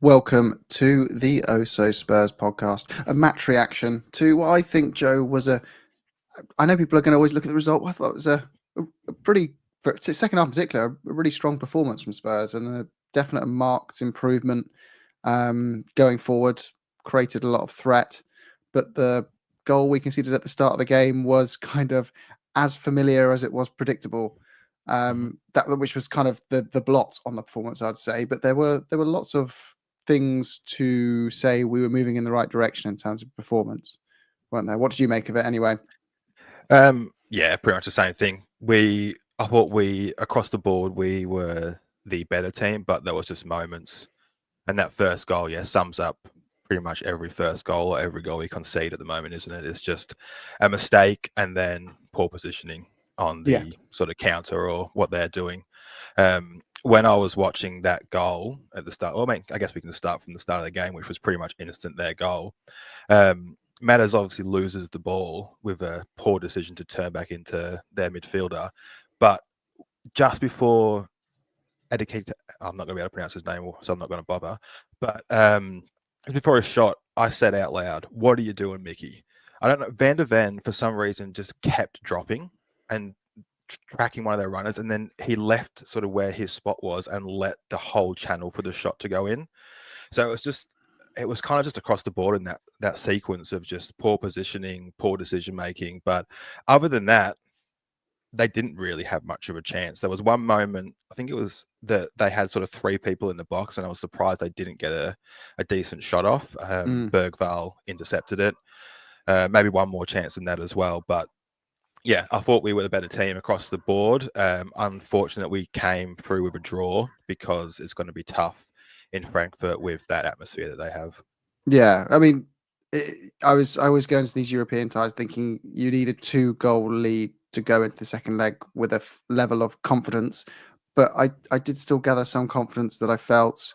Welcome to the Oh So Spurs podcast, a match reaction to what I think, Joe, was a. I know people are going to always look at the result. I thought it was a pretty, for second half in particular, a really strong performance from Spurs and a definite marked improvement going forward. Created a lot of threat, but the goal we conceded at the start of the game was kind of as familiar as it was predictable. That which was kind of the blot on the performance, I'd say. But there were lots of things to say we were moving in the right direction in terms of performance, weren't there? What did you make of it anyway? Yeah, pretty much the same thing. I thought across the board, we were the better team, but there was just moments. And that first goal, sums up pretty much every first goal or every goal we concede at the moment, isn't it? It's just a mistake and then poor positioning on Yeah. the sort of counter or what they're doing. When I was watching that goal at the start, I guess we can start from the start of the game, which was pretty much instant, their goal. Mattis obviously loses the ball with a poor decision to turn back into their midfielder. But just before I'm not going to be able to pronounce his name, so I'm not going to bother. But before his shot, I said out loud, "What are you doing, Mickey?" I don't know. Van der Ven, for some reason, just kept dropping and tracking one of their runners, and then he left sort of where his spot was and let the whole channel for the shot to go in. So it was kind of just across the board in that sequence of just poor positioning, poor decision making. But other than that, they didn't really have much of a chance. There was one moment, I think it was that they had sort of three people in the box, and I was surprised they didn't get a decent shot off. Bergvall intercepted it. Maybe one more chance than that as well. But yeah, I thought we were the better team across the board. Unfortunately, we came through with a draw because it's going to be tough in Frankfurt with that atmosphere that they have. Yeah, I mean, I was going to these European ties thinking you need a 2-goal lead to go into the second leg with a level of confidence, but I did still gather some confidence that I felt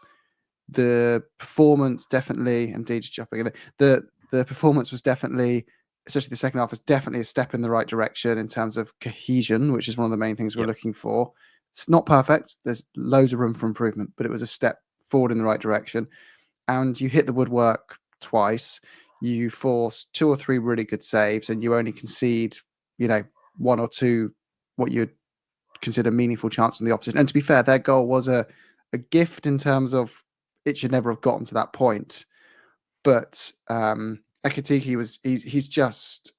the performance definitely, indeed, just jumping in, the performance was definitely, especially the second half, was definitely a step in the right direction in terms of cohesion, which is one of the main things we're looking for. It's not perfect. There's loads of room for improvement, but it was a step forward in the right direction. And you hit the woodwork twice. You force 2 or 3 really good saves, and you only concede, 1 or 2 what you'd consider meaningful chance on the opposition. And to be fair, their goal was a gift in terms of it should never have gotten to that point. But Ekitike he's just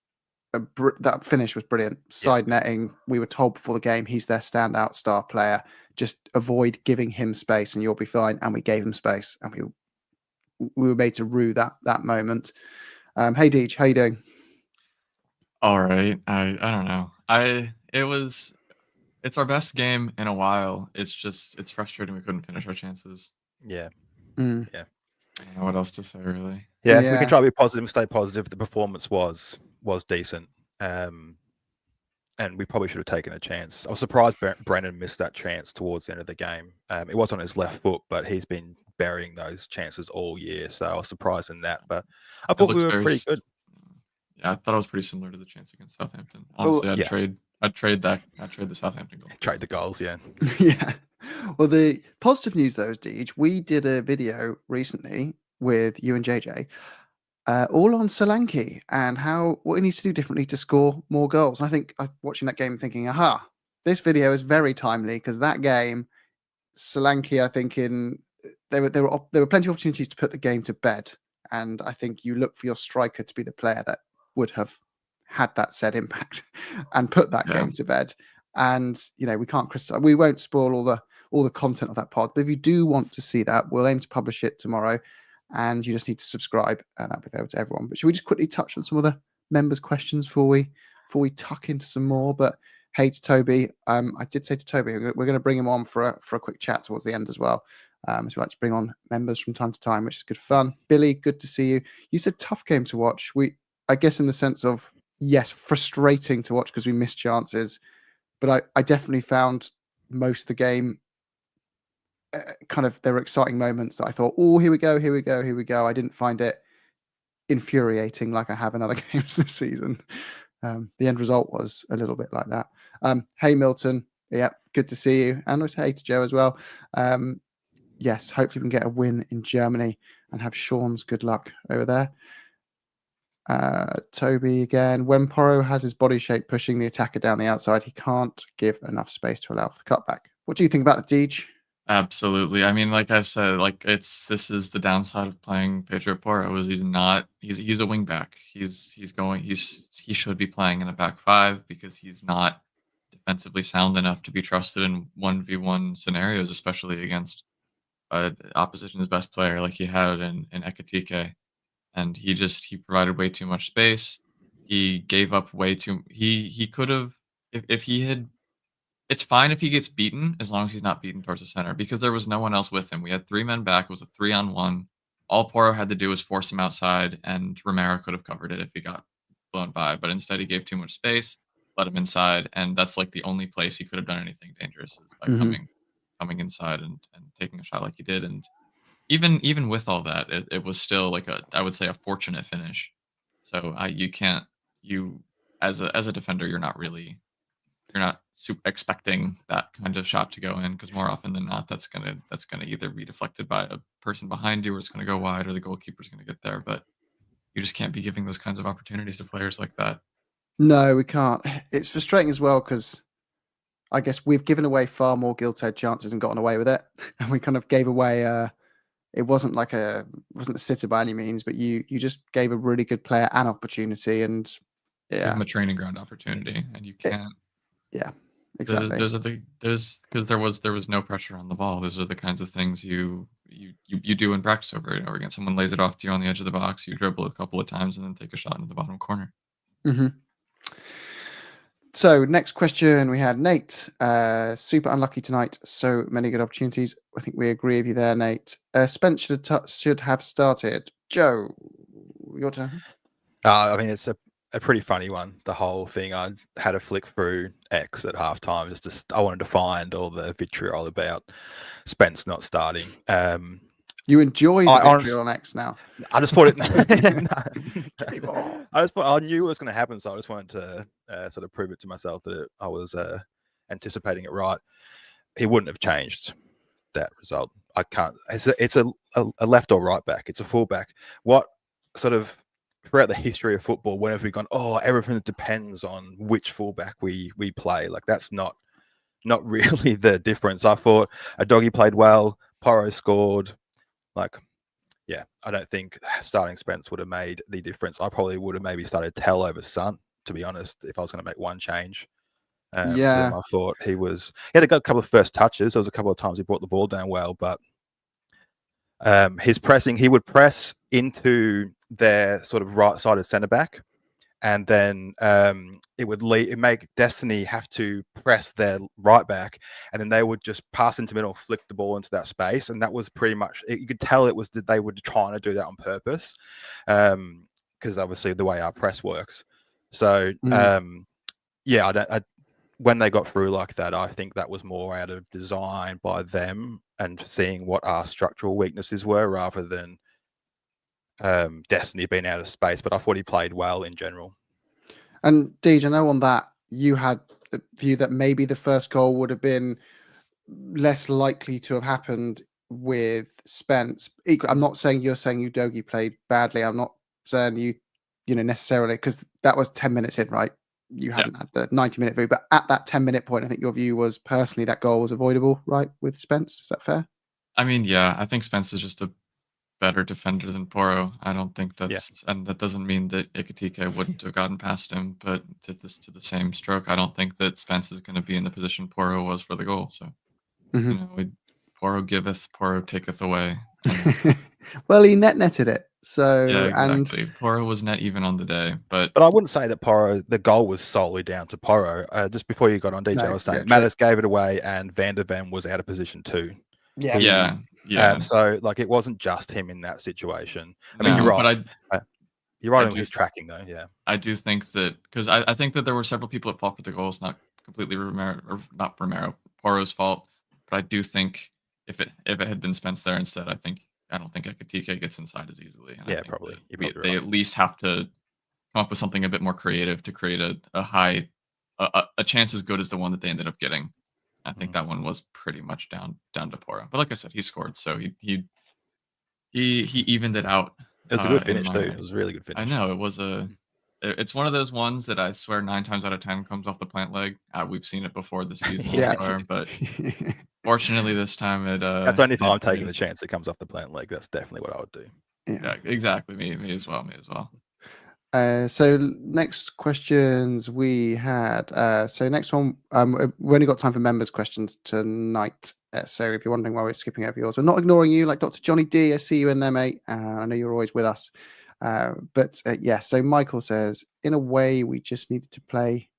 that finish was brilliant. Side netting. We were told before the game he's their standout star player. Just avoid giving him space, and you'll be fine. And we gave him space, and we were made to rue that moment. Hey Deej, how you doing? All right. I don't know. It's our best game in a while. It's frustrating we couldn't finish our chances. Yeah. I don't know what else to say really. Yeah, we can try to be positive and stay positive. The performance was decent. And we probably should have taken a chance. I was surprised Brennan missed that chance towards the end of the game. It was on his left foot, but he's been burying those chances all year. So I was surprised in that. But I thought we were pretty good. Yeah, I thought it was pretty similar to the chance against Southampton. Honestly, I'd trade the Southampton goal. Trade the goals, yeah. Yeah. Well, the positive news though is, Deej, we did a video recently with you and JJ, all on Solanke and what he needs to do differently to score more goals. And I think watching that game thinking, aha, this video is very timely because that game, Solanke, I think there were plenty of opportunities to put the game to bed. And I think you look for your striker to be the player that would have had that said impact and put that game to bed. And we can't criticize. We won't spoil all the content of that pod. But if you do want to see that, we'll aim to publish it tomorrow. And you just need to subscribe, and that'll be available to everyone. But should we just quickly touch on some of the members' questions before we tuck into some more? But hey to Toby, I did say to Toby we're going to bring him on for a quick chat towards the end as well. So we like to bring on members from time to time, which is good fun. Billy, good to see you. You said tough game to watch. I guess in the sense of, yes, frustrating to watch because we missed chances, but I definitely found most of the game kind of, there were exciting moments that I thought, oh, here we go. I didn't find it infuriating like I have in other games this season. The end result was a little bit like that. Hey Milton, yeah, good to see you, and hey to Joe as well. yes, hopefully we can get a win in Germany and have Sean's good luck over there. Toby again. When Porro has his body shape pushing the attacker down the outside, he can't give enough space to allow for the cutback. What do you think about the Deej? Absolutely. I mean, like I said, like this is the downside of playing Pedro Porro is he's a wing back. He should be playing in a back five because he's not defensively sound enough to be trusted in 1v1 scenarios, especially against opposition's best player like he had in Ekitike. And he provided way too much space. He gave up way too he could have if he had it's fine if he gets beaten as long as he's not beaten towards the center because there was no one else with him. We had 3 men back. It was a 3-on-1. All Porro had to do was force him outside, and Romero could have covered it if he got blown by. But instead, he gave too much space, let him inside, and that's like the only place he could have done anything dangerous is by coming inside and taking a shot like he did. And even with all that, it was still like I would say a fortunate finish. So you as a defender, you're not expecting that kind of shot to go in because more often than not, that's gonna either be deflected by a person behind you, or it's gonna go wide, or the goalkeeper's gonna get there. But you just can't be giving those kinds of opportunities to players like that. No, we can't. It's frustrating as well because I guess we've given away far more gilt-edged chances and gotten away with it, and we kind of gave away. It wasn't a sitter by any means, but you just gave a really good player an opportunity, and Give them a training ground opportunity, and you can't. Yeah, exactly. Because there was no pressure on the ball. Those are the kinds of things you do in practice over and over again. Someone lays it off to you on the edge of the box, you dribble a couple of times, and then take a shot into the bottom corner. So next question, we had Nate. Super unlucky tonight. So many good opportunities. I think we agree with you there, Nate. Spence should have started. Joe, your turn. I mean, it's a pretty funny one. The whole thing. I had a flick through X at halftime. I wanted to find all the vitriol about Spence not starting. You enjoy the vitriol on X now. I just thought it. I knew it was going to happen, so I just wanted to sort of prove it to myself that I was anticipating it right. He wouldn't have changed that result. I can't. It's a left or right back. It's a fullback. What sort of throughout the history of football, when have we gone? Oh, everything depends on which fullback we play. Like that's not really the difference. I thought a doggy played well. Porro scored. Like, yeah, I don't think starting Spence would have made the difference. I probably would have maybe started Tell over Son, to be honest, if I was going to make one change. Yeah, I thought he had a couple of first touches. There was a couple of times he brought the ball down well, but his pressing, he would press into their sort of right-sided centre back, and then it would make Destiny have to press their right back, and then they would just pass into middle, flick the ball into that space, and that was pretty much. You could tell it was that they were trying to do that on purpose, because obviously the way our press works. So yeah, when they got through like that, I think that was more out of design by them and seeing what our structural weaknesses were, rather than Destiny being out of space. But I thought he played well in general. And Deej, I know on that you had the view that maybe the first goal would have been less likely to have happened with Spence. I'm not saying you're saying Udogie played badly. I'm not saying you necessarily, because that was 10 minutes in, right? You hadn't had the 90-minute view, but at that 10-minute point, I think your view was personally that goal was avoidable, right, with Spence? Is that fair? I mean, yeah, I think Spence is just a better defender than Porro. I don't think and that doesn't mean that Ekitike wouldn't have gotten past him, but to the same stroke, I don't think that Spence is going to be in the position Porro was for the goal. So, Porro giveth, Porro taketh away. Well, he netted it. So yeah, exactly. Porro was net even on the day, but I wouldn't say that the goal was solely down to Porro. Just before you got on, DJ, I was saying Mattis gave it away, and Van der Ven was out of position too. Yeah. So like it wasn't just him in that situation. I mean, you're right. But you're right on his tracking though. Yeah, I do think that because I think that there were several people at fault for the goals, not completely Porro's fault. But I do think if it had been Spence there instead, I don't think Ekitike gets inside as easily. And probably. They at least have to come up with something a bit more creative to create a chance as good as the one that they ended up getting. I think that one was pretty much down to Porro. But like I said, he scored, so he evened it out. It was a good in finish my too. eyes. It was a really good finish. I know it was it's one of those ones that I swear 9 times out of 10 comes off the plant leg. We've seen it before this season, I Yeah. swear, but fortunately this time it. That's only if it I'm hit taking the us. chance it comes off the plant leg. That's definitely what I would do. Yeah, exactly. Me as well. So next questions we had. So next one, we've only got time for members' questions tonight. So if you're wondering why we're skipping over yours, we're not ignoring you, like Dr. Johnny D. I see you in there, mate. I know you're always with us. But yeah. So Michael says, in a way, we just needed to play.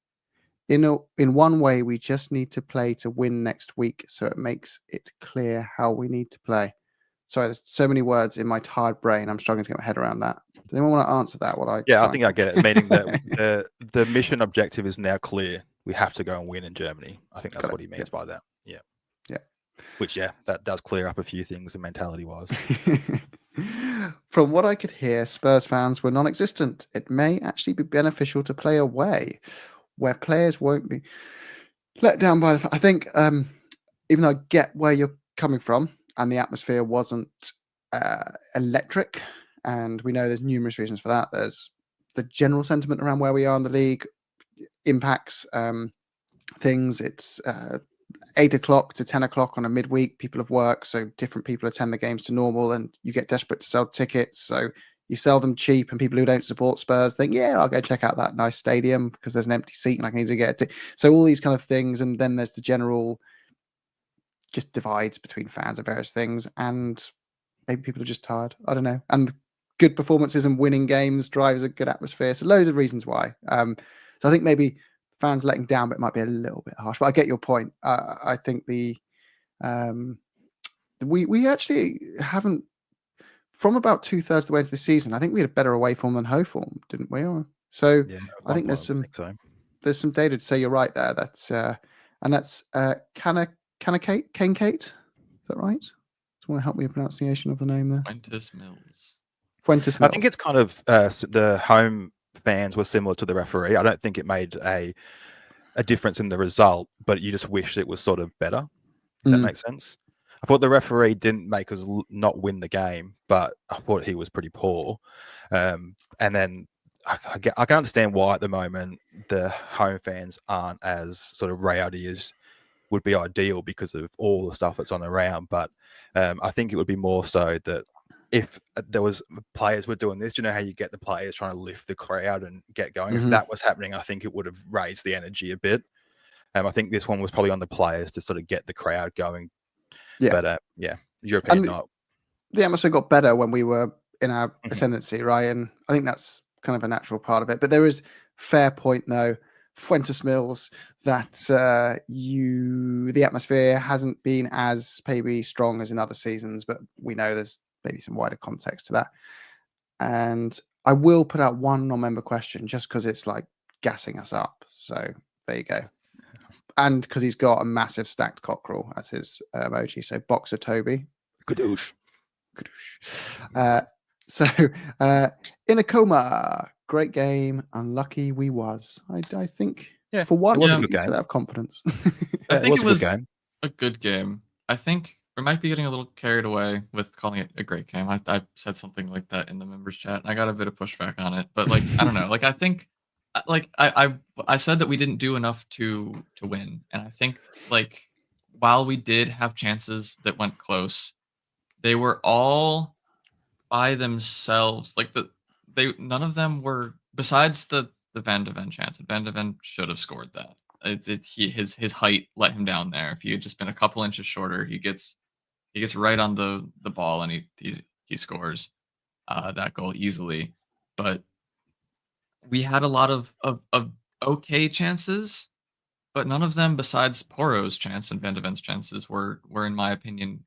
In one way, we just need to play to win next week, so it makes it clear how we need to play. Sorry, there's so many words in my tired brain. I'm struggling to get my head around that. Does anyone want to answer that? I think I get it. Meaning that the mission objective is now clear. We have to go and win in Germany. I think that's what he means by that. Yeah. Yeah. Which, that does clear up a few things mentality-wise. From what I could hear, Spurs fans were non-existent. It may actually be beneficial to play away, where players won't be let down by the. I think, even though I get where you're coming from, and the atmosphere wasn't electric, and we know there's numerous reasons for that. There's the general sentiment around where we are in the league impacts things. It's 8 o'clock to 10 o'clock on a midweek. People have work, so different people attend the games to normal, and you get desperate to sell tickets. So you sell them cheap, and people who don't support Spurs think, yeah, I'll go check out that nice stadium because there's an empty seat and I can easily get it. So all these kind of things, and then there's the general just divides between fans of various things, and maybe people are just tired. I don't know. And good performances and winning games drives a good atmosphere. So loads of reasons why. So I think maybe fans letting down, but it might be a little bit harsh. But I get your point. I think we actually haven't, from about 2/3 of the way to the season, I think we had a better away form than home form, didn't we? So I think there's some data to say you're right there. That's and that's Kane Kate. Is that right? Do you want to help me with pronunciation of the name there? Fuentes Mills. I think it's kind of the home fans were similar to the referee. I don't think it made a difference in the result, but you just wish it was sort of better. If that makes sense. I thought the referee didn't make us not win the game, but I thought he was pretty poor. And then I can understand why at the moment the home fans aren't as sort of rowdy as would be ideal because of all the stuff that's on around. But I think it would be more so that if there was players were doing this, do you know how you get the players trying to lift the crowd and get going? If that was happening, I think it would have raised the energy a bit. I think this one was probably on the players to sort of get the crowd going. Yeah. But your opinion, not. The atmosphere got better when we were in our ascendancy, right? And I think that's kind of a natural part of it. But there is fair point though, Fuentes Mills, that the atmosphere hasn't been as maybe strong as in other seasons, but we know there's maybe some wider context to that. And I will put out one non-member question just because it's like gassing us up. So there you go. And because he's got a massive stacked cockerel as his emoji. So Boxer Toby. Gadoosh. So in a coma, great game. Unlucky we was. I think for one, it was a good game. So they have confidence. I think it was a good game. I think we might be getting a little carried away with calling it a great game. I said something like that in the members chat, and I got a bit of pushback on it. But like, I don't know. Like, I think, like, I said that we didn't do enough to win, and I think like while we did have chances that went close, they were all by themselves. Like none of them were, besides the Van de Ven chance. Van de Ven should have scored that. His height let him down there. If he had just been a couple inches shorter, he gets right on the ball and he scores that goal easily. But we had a lot of okay chances, but none of them, besides Porro's chance and Van de Ven's chances, were in my opinion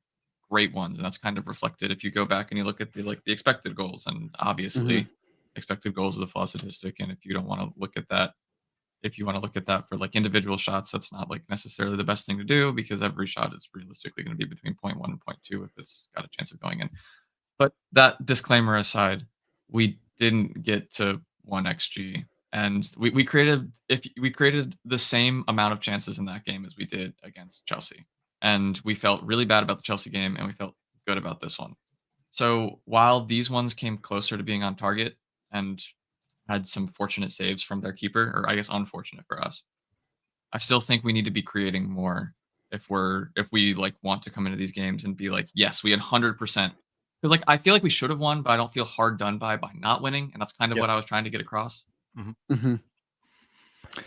great ones. And that's kind of reflected if you go back and you look at the expected goals, and obviously expected goals is a flawed statistic. And if you don't want to look at that, if you want to look at that for like individual shots, that's not like necessarily the best thing to do, because every shot is realistically going to be between 0.1 and 0.2 if it's got a chance of going in. But that disclaimer aside, we didn't get to 1 XG And we created the same amount of chances in that game as we did against Chelsea. And we felt really bad about the Chelsea game, and we felt good about this one. So while these ones came closer to being on target and had some fortunate saves from their keeper, or I guess unfortunate for us, I still think we need to be creating more if we like want to come into these games and be like, yes, we had 100%. Because like I feel like we should have won, but I don't feel hard done by not winning, and that's kind of Yep. what I was trying to get across. Mm-hmm.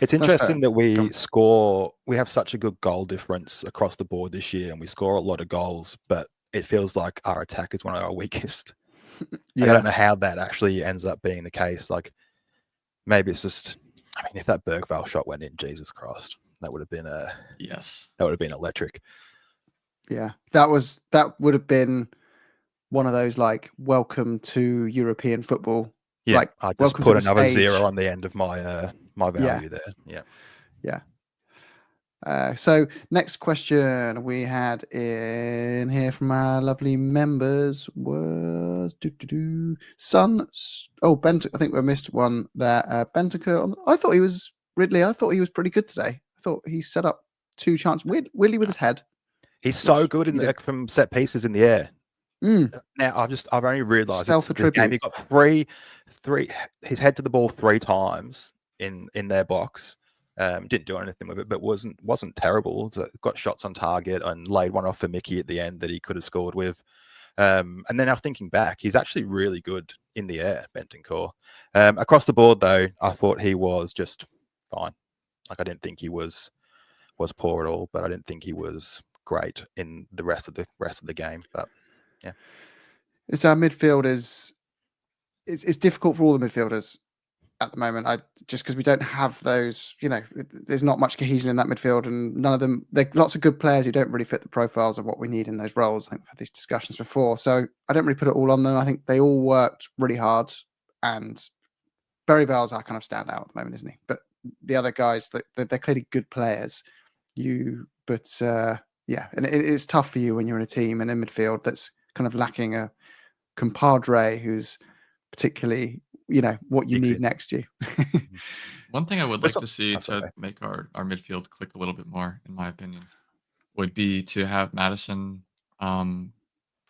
It's That's fair. interesting that Go we on. we have such a good goal difference across the board this year, and we score a lot of goals, but it feels like our attack is one of our weakest. Like, I Yeah. don't know how that actually ends up being the case. Like, maybe it's just, I mean, if that Bergvall shot went in, Jesus Christ, that would have been Yes. electric. Yeah. That would have been one of those like welcome to European football. Yeah, Like I just welcome to put the another stage. 0 on the end of my my value there. Yeah. Yeah. So next question we had in here from our lovely members was Son. Oh, Bent. I think we missed one there. Bentaker. I thought he was Ridley. I thought he was pretty good today. I thought he set up 2 chances. Weirdly with his head. He's so Which good in he the did. From set pieces in the air. Mm, Now I've only realised stealth for this game. Tribute. He got three. His head to the ball 3 times in their box. Didn't do anything with it, but wasn't terrible. Got shots on target and laid one off for Mickey at the end that he could have scored with. And then now thinking back, he's actually really good in the air, Bentancur. Across the board, though, I thought he was just fine. Like, I didn't think he was poor at all, but I didn't think he was great in the rest of the game. But yeah, It's our midfield it's difficult for all the midfielders at the moment. Just because we don't have those, there's not much cohesion in that midfield, and none of them. There are lots of good players who don't really fit the profiles of what we need in those roles. I think we've had these discussions before, so I don't really put it all on them. I think they all worked really hard, and Barry Bell's our kind of standout at the moment, isn't he? But the other guys, they're clearly good players. Yeah, and it's tough for you when you're in a team and in midfield that's kind of lacking a compadre who's particularly, what you need next to you. One thing I would like to see that's okay. to make our midfield click a little bit more, in my opinion, would be to have Madison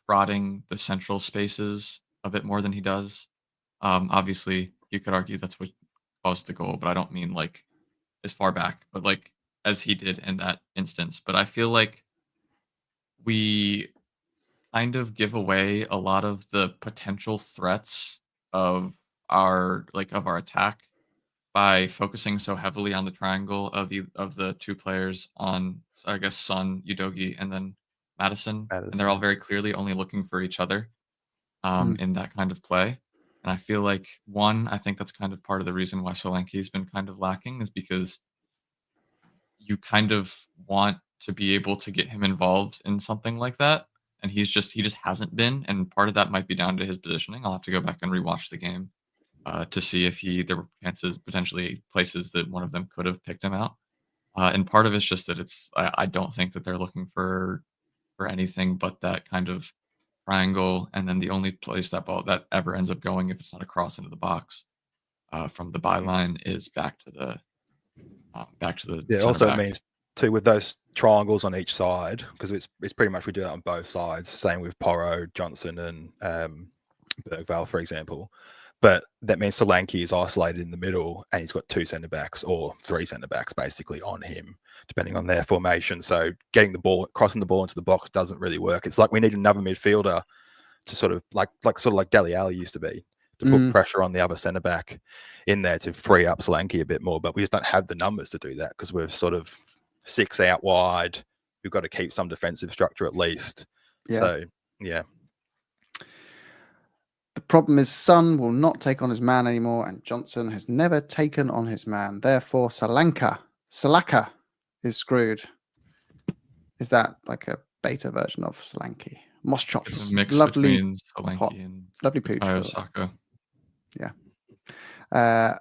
prodding the central spaces a bit more than he does. Obviously, you could argue that's what caused the goal, but I don't mean like as far back, but like as he did in that instance. But I feel like we kind of give away a lot of the potential threats of our attack by focusing so heavily on the triangle of the 2 players on, I guess, Son, Udogie, and then Madison, and they're all very clearly only looking for each other in that kind of play. And I feel like, I think that's kind of part of the reason why Solanke's been kind of lacking, is because you kind of want to be able to get him involved in something like that, and he just hasn't been. And part of that might be down to his positioning. I'll have to go back and rewatch the game to see if there were potentially places that one of them could have picked him out. And part of it's just that I don't think that they're looking for anything but that kind of triangle, and then the only place that ball that ever ends up going, if it's not a cross into the box from the byline, is back to the Yeah, center also back. it means too, with those triangles on each side, because it's pretty much we do that on both sides. Same with Porro, Johnson, and Bergvall, for example. But that means Solanke is isolated in the middle, and he's got 2 centre backs or 3 centre backs basically on him, depending on their formation. So crossing the ball into the box doesn't really work. It's like we need another midfielder to sort of like Dele Alli used to be, to put pressure on the other centre back in there to free up Solanke a bit more. But we just don't have the numbers to do that, because we're sort of 6 out wide. We've got to keep some defensive structure at least. Yeah. So, yeah. The problem is Son will not take on his man anymore, and Johnson has never taken on his man. Therefore, Salaka is screwed. Is that like a beta version of Solanke? Moss chops. It's a mix Lovely between Solanke and lovely pooch. Osaka. Yeah.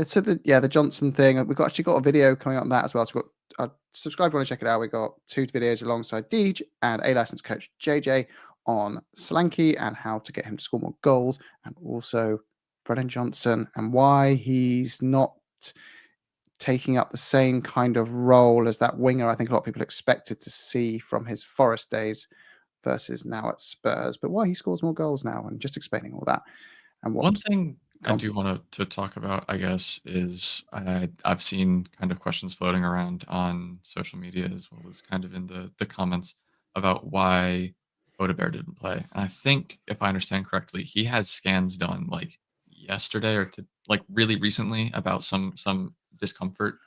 So the Johnson thing, we've actually got a video coming up on that as well. So subscribe if you want to check it out. We got 2 videos alongside Deej and a licensed coach JJ on Solanke and how to get him to score more goals, and also Brennan Johnson and why he's not taking up the same kind of role as that winger I think a lot of people expected to see from his Forest days versus now at Spurs. But why he scores more goals now, and just explaining all that and One what. thing I Gone. do want to talk about, I guess, is I've seen kind of questions floating around on social media as well as kind of in the comments about why Odegaard didn't play. And I think, if I understand correctly, he had scans done like yesterday or like really recently about some discomfort.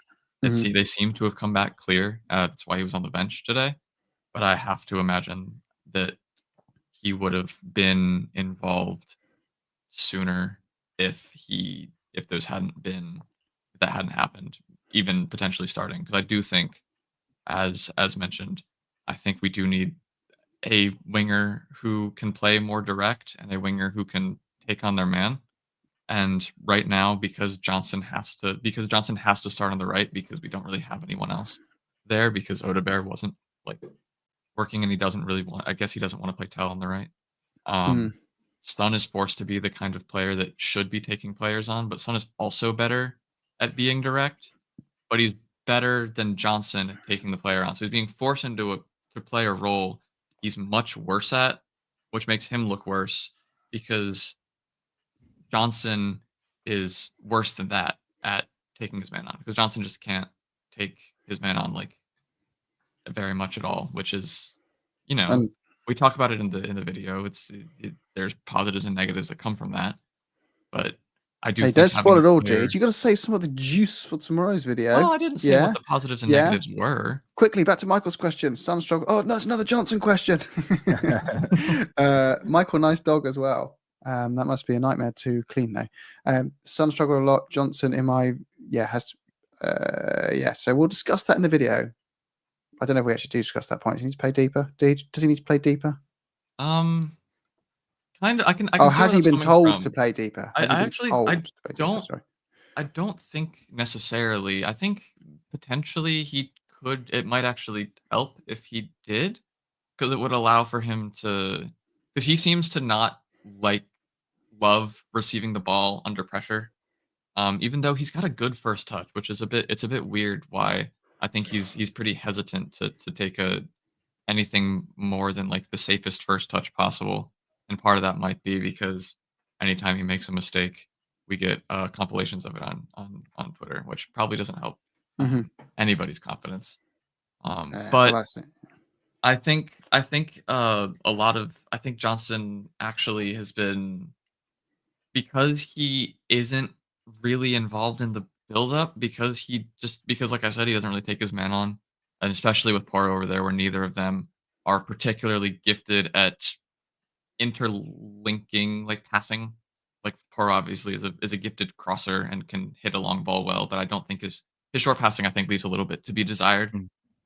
Mhm. They seem to have come back clear. That's why he was on the bench today. But I have to imagine that he would have been involved sooner if those hadn't been if that hadn't happened, even potentially starting. Because I do think, as mentioned, I think we do need a winger who can play more direct and a winger who can take on their man. And right now, because Johnson has to start on the right because we don't really have anyone else there because Odegaard wasn't like working and he doesn't really want. I guess he doesn't want to play Tell on the right. Mm. Son is forced to be the kind of player that should be taking players on, but Son is also better at being direct, but he's better than Johnson at taking the player on. So he's being forced to play a role he's much worse at, which makes him look worse because Johnson is worse than that at taking his man on because Johnson just can't take his man on like very much at all, which is, And we talk about it in the video. There's positives and negatives that come from that, but I do hey, think don't having spoil a it all, player. Deej. You got to say some of the juice for tomorrow's video. Well, I didn't say what Yeah, the positives and yeah. negatives were. Quickly back to Michael's question. Sun struggle. Oh no, it's another Johnson question. Michael, nice dog as well. That must be a nightmare to clean though. Sun struggle a lot. Johnson has so we'll discuss that in the video. I don't know if we actually do discuss that point. Does he need to play deeper? Does he need to play deeper? Kind of. I can Oh, see where has he that's been coming told to from. play deeper? I, Has he I been actually told I to play deeper? don't Sorry. I don't think necessarily. I think potentially he could. It might actually help if he did, because it would allow for him to. Because he seems to not like love receiving the ball under pressure. Even though he's got a good first touch, which is a bit weird. Why I think he's pretty hesitant to take anything more than like the safest first touch possible. And part of that might be because anytime he makes a mistake, we get compilations of it on Twitter, which probably doesn't help Mm-hmm. anybody's confidence. Well, But that's it. I think I think Johnson actually has been, because he isn't really involved in the build-up, because like I said, he doesn't really take his man on, and especially with Porto over there, where neither of them are particularly gifted at interlinking, like passing. Like Porto obviously is a gifted crosser and can hit a long ball well, but I don't think his short passing I think leaves a little bit to be desired.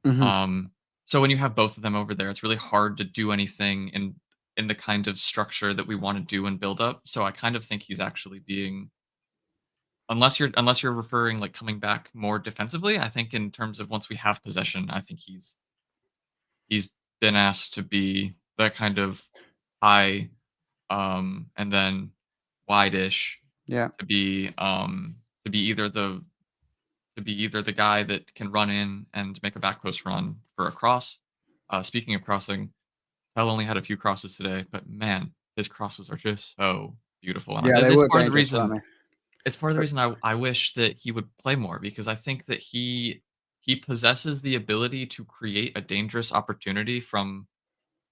Mm-hmm. So when you have both of them over there, it's really hard to do anything in the kind of structure that we want to do and build up. So I kind of think he's actually being, unless you're referring like coming back more defensively, I think in terms of once we have possession, I think he's been asked to be that kind of high and then wide-ish Yeah. to be either the guy that can run in and make a back post run for a cross. Speaking of crossing, Tel only had a few crosses today, but man, his crosses are just so beautiful. And Yeah, they it's were part of the dangerous, weren't reason. they? It's part of the But reason I wish that he would play more, because I think that he possesses the ability to create a dangerous opportunity from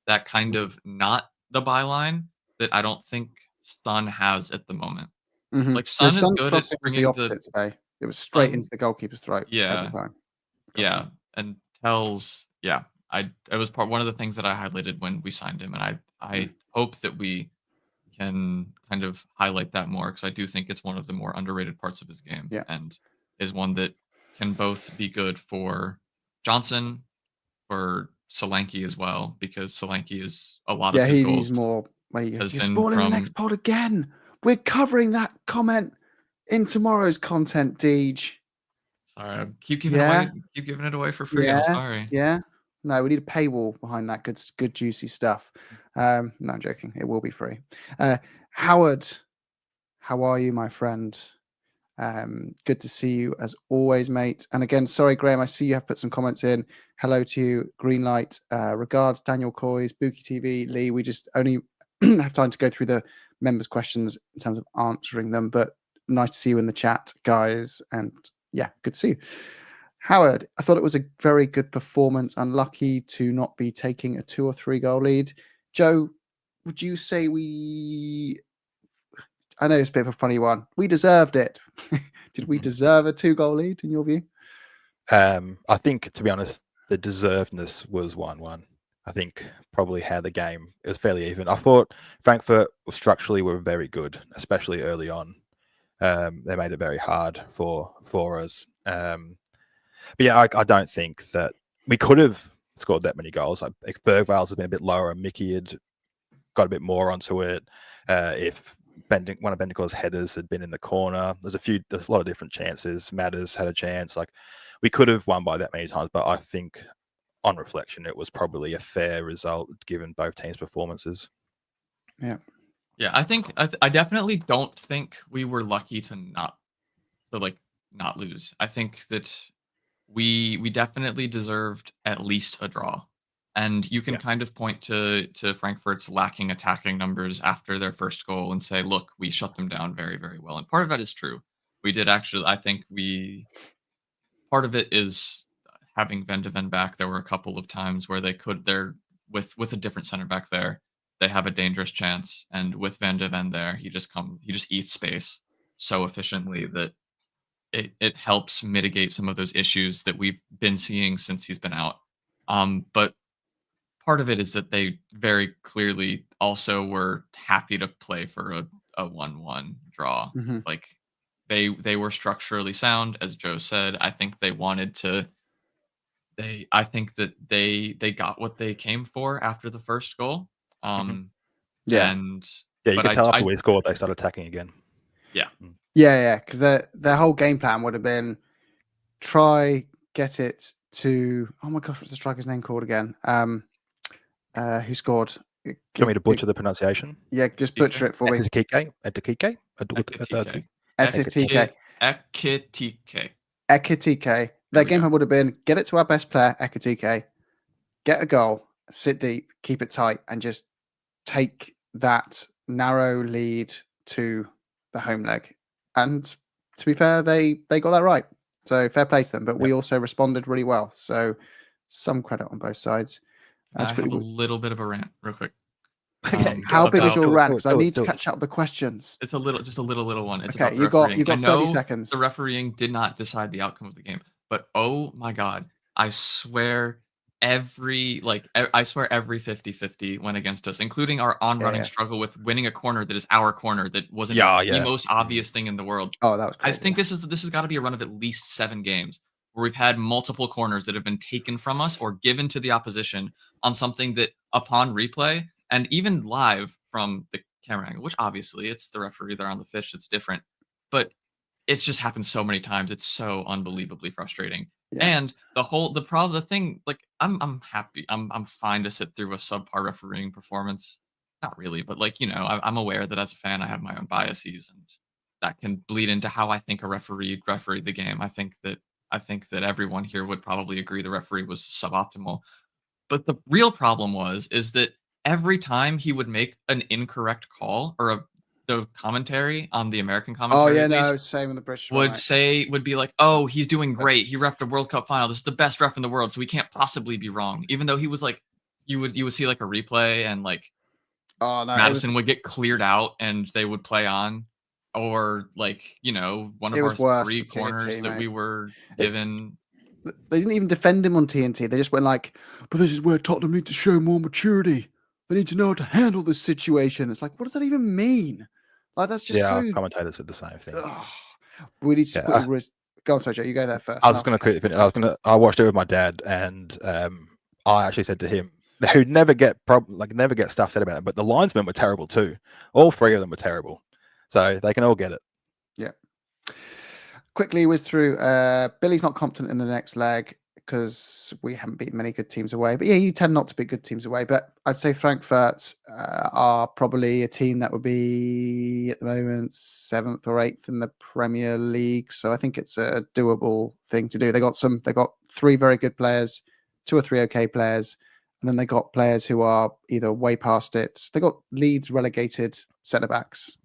that kind of not the byline that I don't think Son has at the moment. mm-hmm. Like The Son is Sun's good at crossing was the bringing the opposite today. It was straight into Son. the goalkeeper's throat every Yeah, time. yeah, and Tells. Yeah, it was one of the things that I highlighted when we signed him, and I Mm. hope that we can kind of highlight that more, because I do think it's one of the more underrated parts of his game, Yeah. and is one that can both be good for Johnson, for Solanke as well, because Solanke is a lot of Yeah, his he goals needs more. Wait, has you're been spoiling the next from. pod again. We're covering that comment in tomorrow's content, Deej. Sorry, I Yeah, keep giving it away for free. I'm yeah, sorry. yeah. No, we need a paywall behind that good juicy stuff. No, I'm joking. It will be free. Howard, how are you, my friend? Good to see you as always, mate. And again, sorry, Graham, I see you have put some comments in. Hello to you, Greenlight. Regards, Daniel Coys, Buki TV, Lee. We just only have time to go through the members' questions in terms of answering them, but nice to see you in the chat, guys. And yeah, good to see you. Howard, I thought it was a very good performance. Unlucky to not be taking a 2 or 3 goal lead. Joe, would you say I know it's a bit of a funny one. We deserved it. Did we deserve a 2-goal lead in your view? I think, to be honest, the deservedness was 1-1. I think probably how the game, it was fairly even. I thought Frankfurt structurally were very good, especially early on. They made it very hard for us. But yeah, I don't think that we could have scored that many goals. Like, if Bergvall's had been a bit lower and Mickey had got a bit more onto it, if one of Bendico's headers had been in the corner, there's a lot of different chances. Mattis had a chance. Like, we could have won by that many times, but I think on reflection, it was probably a fair result given both teams' performances. Yeah. Yeah, I think I definitely don't think we were lucky to not lose. I think that we definitely deserved at least a draw. And you can kind of point to Frankfurt's lacking attacking numbers after their first goal and say, look, we shut them down very, very well. And part of that is true. We did actually, I think part of it is having Van de Ven back. There were a couple of times where with a different center back there, they have a dangerous chance. And with Van de Ven there, he just eats space so efficiently that it helps mitigate some of those issues that we've been seeing since he's been out. But part of it is that they very clearly also were happy to play for a 1-1 draw. Mm-hmm. Like, they were structurally sound, as Joe said. I think they wanted to. I think that they got what they came for after the first goal. Yeah. And yeah, you could tell after we scored, they started attacking again. Yeah. Yeah, because their whole game plan would have been try get it to, oh my gosh, what's the striker's name called again? Who scored? Do you want me to butcher the pronunciation? Yeah, just butcher it for me. Ekitike. Ekitike. Their game plan would have been get it to our best player, Ekitike, get a goal, sit deep, keep it tight, and just take that narrow lead to the home leg. And to be fair, they got that right. So fair play to them. But we also responded really well. So some credit on both sides. I have a little bit of a rant, real quick. Okay. How big is your rant? Because I need to catch up the questions. It's just a little one. It's okay, about you got 30 seconds. The refereeing did not decide the outcome of the game, but oh my god, I swear every 50-50 went against us, including our on-running struggle with winning a corner that is our corner that wasn't the most obvious thing in the world. Oh, that was great. I think this has got to be a run of at least 7 games where we've had multiple corners that have been taken from us or given to the opposition on something that, upon replay and even live from the camera angle, which obviously it's the referee there on the pitch, it's different, but it's just happened so many times. It's so unbelievably frustrating. Yeah. And the thing, like, I'm happy. I'm fine to sit through a subpar refereeing performance. Not really, but like, I'm aware that as a fan, I have my own biases, and that can bleed into how I think a referee refereed the game. I think that everyone here would probably agree the referee was suboptimal. But the real problem is that every time he would make an incorrect call or the commentary on the American commentary. Oh yeah, no, same in the British one. Would be like, oh, he's doing great. He reffed a World Cup final. This is the best ref in the world, so he can't possibly be wrong. Even though he was like, you would see like a replay and like, Madison would get cleared out and they would play on, or like one of our 3 corners that we were given. They didn't even defend him on TNT. They just went like, but this is where Tottenham need to show more maturity. They need to know how to handle this situation. It's like, what does that even mean? Like, that's just our commentators said the same thing. We need to go on, Sergio. You go there first. I was going to quickly finish. I watched it with my dad, and I actually said to him, who never get stuff said about it, but the linesmen were terrible too. All 3 of them were terrible, so they can all get it. Yeah. Quickly whiz through. Billy's not competent in the next leg. because we haven't beaten many good teams away. But yeah, you tend not to beat good teams away. But I'd say Frankfurt are probably a team that would be at the moment 7th or 8th in the Premier League. So I think it's a doable thing to do. They got 3 very good players, 2 or 3 okay players, and then they got players who are either way past it. They got Leeds relegated centre backs,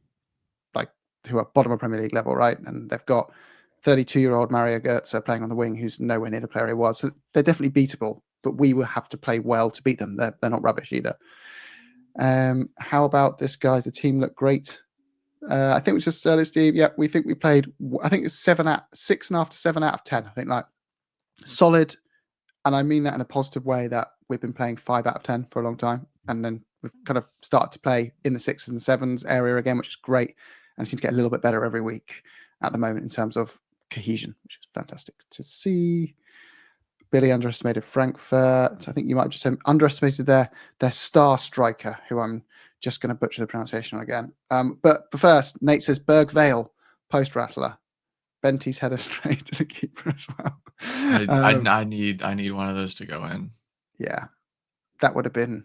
like who are bottom of Premier League level, right? And they've got 32-year-old Mario Götze playing on the wing, who's nowhere near the player he was. So they're definitely beatable, but we will have to play well to beat them. They're not rubbish either. How about this, guys? The team looked great. I think we just said it, Steve. Yeah, we think we played. I think it's 6.5 to 7 out of 10. I think like solid, and I mean that in a positive way. That we've been playing 5 out of 10 for a long time, and then we've kind of started to play in the 6s and 7s area again, which is great, and seems to get a little bit better every week at the moment in terms of cohesion, which is fantastic to see. Billy underestimated Frankfurt. I think you might have just underestimated their star striker, who I'm just going to butcher the pronunciation again. But first, Nate says Berg Vale, post rattler. Benty's header straight to the keeper as well. I need one of those to go in. Yeah, that would have been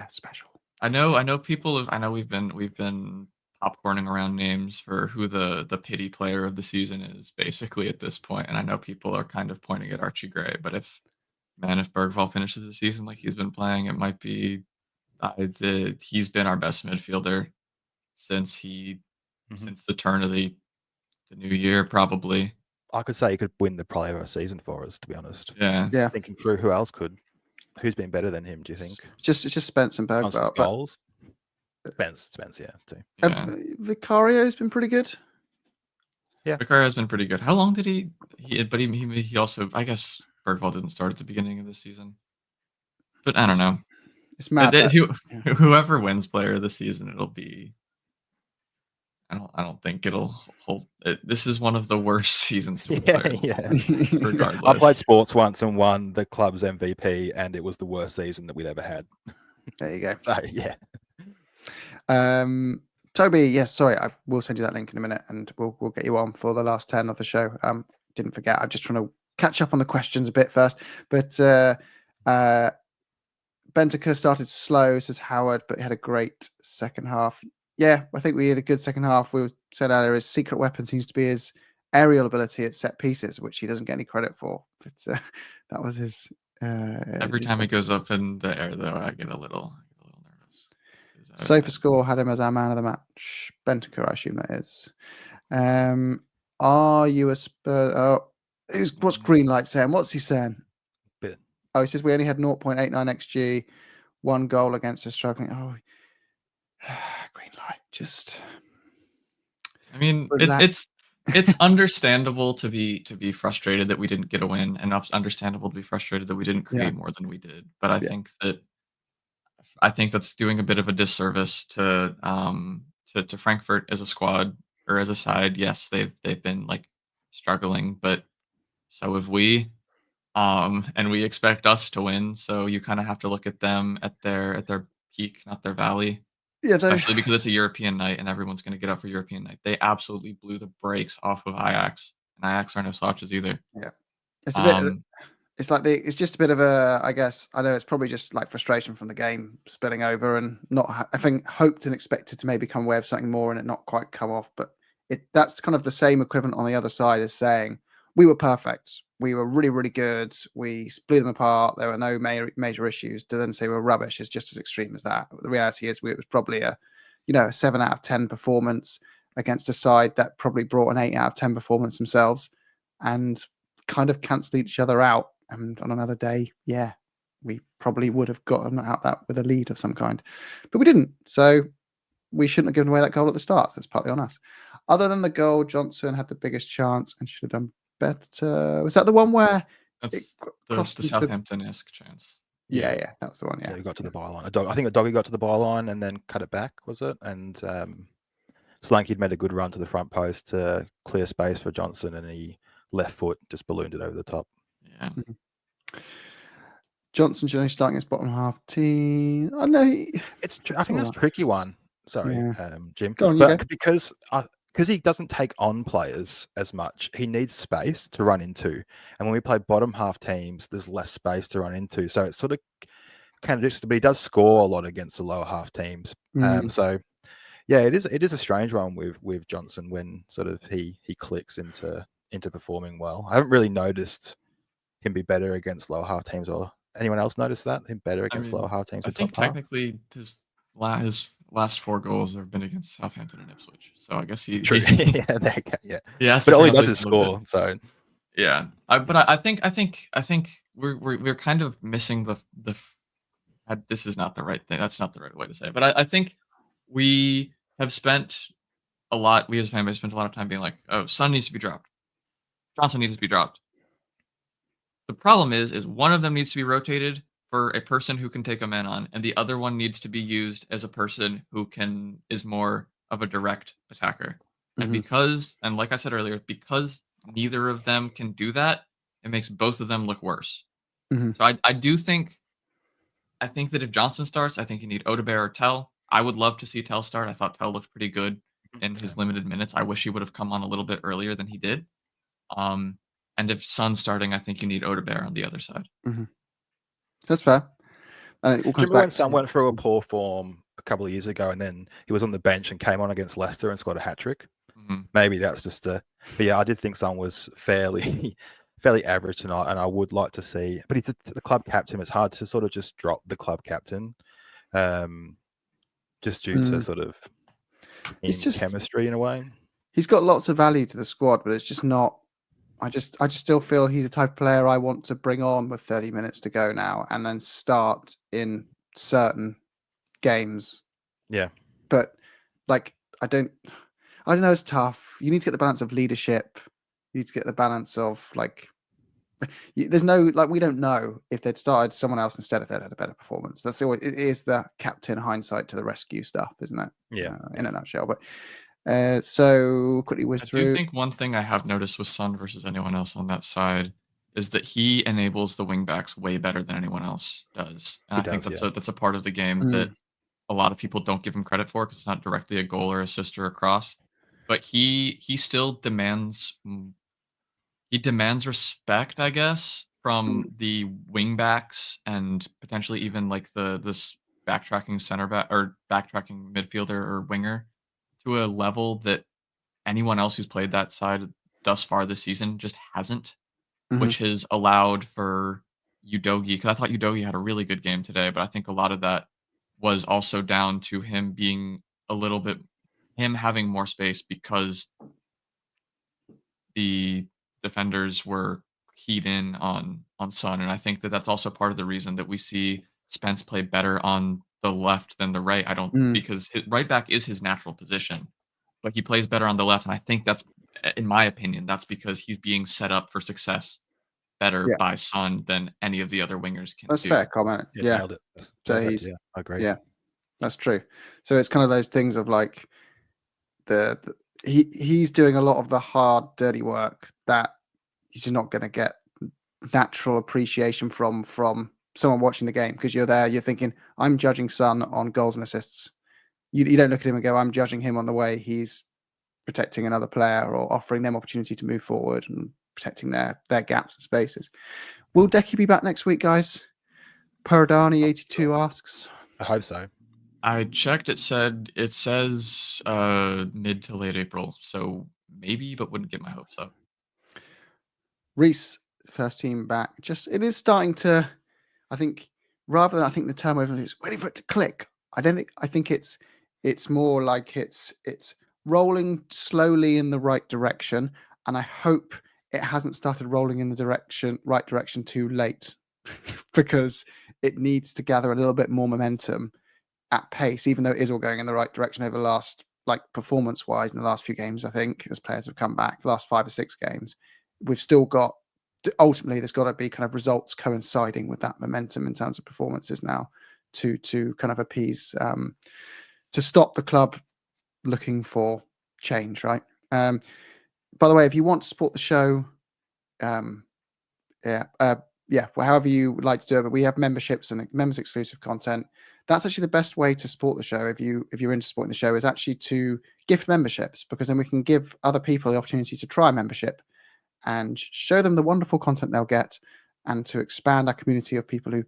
special. I know we've been popcorning around names for who the pity player of the season is, basically, at this point. And I know people are kind of pointing at Archie Gray, but if Bergvall finishes the season like he's been playing, it might be he's been our best midfielder since since the turn of the new year, probably. I could say he could win the Player of the Season for us, to be honest. Yeah. Thinking through who else could. Who's been better than him, do you think? It's just Spence and Bergvall. Goals? Spence, yeah, too. Vicario's been pretty good. Yeah, Vicario's been pretty good. How long did he also, I guess Bergvall didn't start at the beginning of the season. But I don't know. It's mad. Whoever wins Player of the Season, it'll be. I don't think it'll hold. This is one of the worst seasons for players. Yeah. Regardless, I played sports once and won the club's MVP, and it was the worst season that we'd ever had. There you go. So yeah. Toby, yes, sorry, I will send you that link in a minute, and we'll get you on for the last 10 of the show. Didn't forget. I'm just trying to catch up on the questions a bit first, but Bentaker started slow, says Howard, but he had a great second half. Yeah, I think we had a good second half. We said earlier his secret weapon seems to be his aerial ability at set pieces, which he doesn't get any credit for. But that was his. Every time he goes up in the air, though, I get a little nervous. Sofa Score had him as our man of the match. Bentaker, I assume that is. Are you a Spurs? Oh, what's Greenlight saying? What's he saying? Bit. Oh, he says we only had 0.89 XG, 1 goal against us struggling. Oh, Greenlight, just. I mean, it's understandable to be frustrated that we didn't get a win, and understandable to be frustrated that we didn't create more than we did. But I think that's doing a bit of a disservice to Frankfurt as a squad or as a side. Yes, they've been like struggling, but so have we. And we expect us to win, so you kind of have to look at them at their peak, not their valley. Yeah, especially because it's a European night and everyone's going to get up for European night. They absolutely blew the brakes off of Ajax, and Ajax are no slouches either. Yeah, it's a bit. It's like it's just a bit of a. I guess I know it's probably just like frustration from the game spilling over, and not. I think hoped and expected to maybe come away with something more, and it not quite come off. But that's kind of the same equivalent on the other side as saying we were perfect. We were really, really good. We split them apart. There were no major issues. To then say we're rubbish is just as extreme as that. The reality is it was probably a 7 out of 10 performance against a side that probably brought an 8 out of 10 performance themselves and kind of cancelled each other out. And on another day, we probably would have gotten out that with a lead of some kind. But we didn't. So we shouldn't have given away that goal at the start. So it's partly on us. Other than the goal, Johnson had the biggest chance and should have done better. Was that the one where that's the Southampton-esque chance? Yeah, that was the one. Yeah, we got to the byline. I think a doggy got to the byline and then cut it back. Was it? And Solanke'd made a good run to the front post to clear space for Johnson, and he left foot just ballooned it over the top. Yeah. Johnson generally starting his bottom half team. I know I think that's a tricky one. Sorry, Jim. Go on, but because because he doesn't take on players as much, he needs space to run into. And when we play bottom half teams, there's less space to run into. So it's sort of contradictory, but he does score a lot against the lower half teams. So yeah, it is a strange one with Johnson when sort of he clicks into performing well. I haven't really noticed him be better against lower half teams, or anyone else noticed that him better against lower half teams I or think top half? technically his last 4 goals have been against Southampton and Ipswich. So I guess he True. Yeah, there you go. Yeah. yeah, But all he translates does is a little bit. score. So Yeah, I think we're kind of missing the. This is not the right thing. That's not the right way to say it. But I think we have spent a lot. We as a fan base spent a lot of time being like, "Oh, Son needs to be dropped. Johnson needs to be dropped." The problem is one of them needs to be rotated for a person who can take a man on, and the other one needs to be used as a person who is more of a direct attacker. And and like I said earlier, because neither of them can do that, it makes both of them look worse. So I think that if Johnson starts, I think you need Odegaard or Tell. I would love to see Tell start. I thought Tell looked pretty good in his limited minutes. I wish he would have come on a little bit earlier than he did. And if Son's starting, I think you need Odegaard on the other side. That's fair. And it all do you comes remember when back Son to went through a poor form a couple of years ago, and then he was on the bench and came on against Leicester and scored a hat trick? Maybe that's just but yeah, I did think Son was fairly average tonight, and I would like to see. But he's the club captain. It's hard to sort of just drop the club captain, just due to sort of chemistry in a way. He's got lots of value to the squad, but it's just not. I just still feel he's the type of player I want to bring on with 30 minutes to go now, and then start in certain games. Yeah, but like I don't know. It's tough. You need to get the balance of leadership. You need to get the balance of there's no we don't know if they'd started someone else instead if they'd had a better performance. That's always, it is the captain hindsight to the rescue stuff, isn't it? Yeah. In a nutshell. But so quickly whiz through. I do think one thing I have noticed with Son versus anyone else on that side is that he enables the wingbacks way better than anyone else does. And I think that's a part of the game that a lot of people don't give him credit for because it's not directly a goal or assist or a cross. But he still demands respect, I guess, from the wingbacks and potentially even like this backtracking center back or backtracking midfielder or winger to a level that anyone else who's played that side thus far this season just hasn't, which has allowed for Udogie. Because I thought Udogie had a really good game today, but I think a lot of that was also down to him being him having more space because the defenders were keyed in on Son, and I think that that's also part of the reason that we see Spence play better on the left than the right. Because right back is his natural position, but he plays better on the left, and I think that's, in my opinion, that's because he's being set up for success better by Son than any of the other wingers can. That's fair comment. Yeah, nailed it. So I agree. Yeah, that's true. So it's kind of those things of he's doing a lot of the hard, dirty work that he's just not going to get natural appreciation from someone watching the game, because you're there, you're thinking, I'm judging Son on goals and assists. You don't look at him and go, I'm judging him on the way he's protecting another player or offering them opportunity to move forward and protecting their gaps and spaces. Will Decky be back next week, guys? Paradani82 asks. I hope so. I checked. It says mid to late April, so maybe, but wouldn't get my hopes up. Reese, first team back. It is starting to. I think the term over is waiting for it to click. I think it's more like it's rolling slowly in the right direction, and I hope it hasn't started rolling in the right direction too late, because it needs to gather a little bit more momentum at pace, even though it is all going in the right direction over the last, performance wise, in the last few games. I think as players have come back, the last 5 or 6 games, we've still got, ultimately there's got to be kind of results coinciding with that momentum in terms of performances now to kind of appease, to stop the club looking for change, right? By the way, if you want to support the show, however you like to do it, but we have memberships and members exclusive content. that's actually the best way to support the show. If you're into supporting the show, is actually to gift memberships, because then we can give other people the opportunity to try membership and show them the wonderful content they'll get, and to expand our community of people who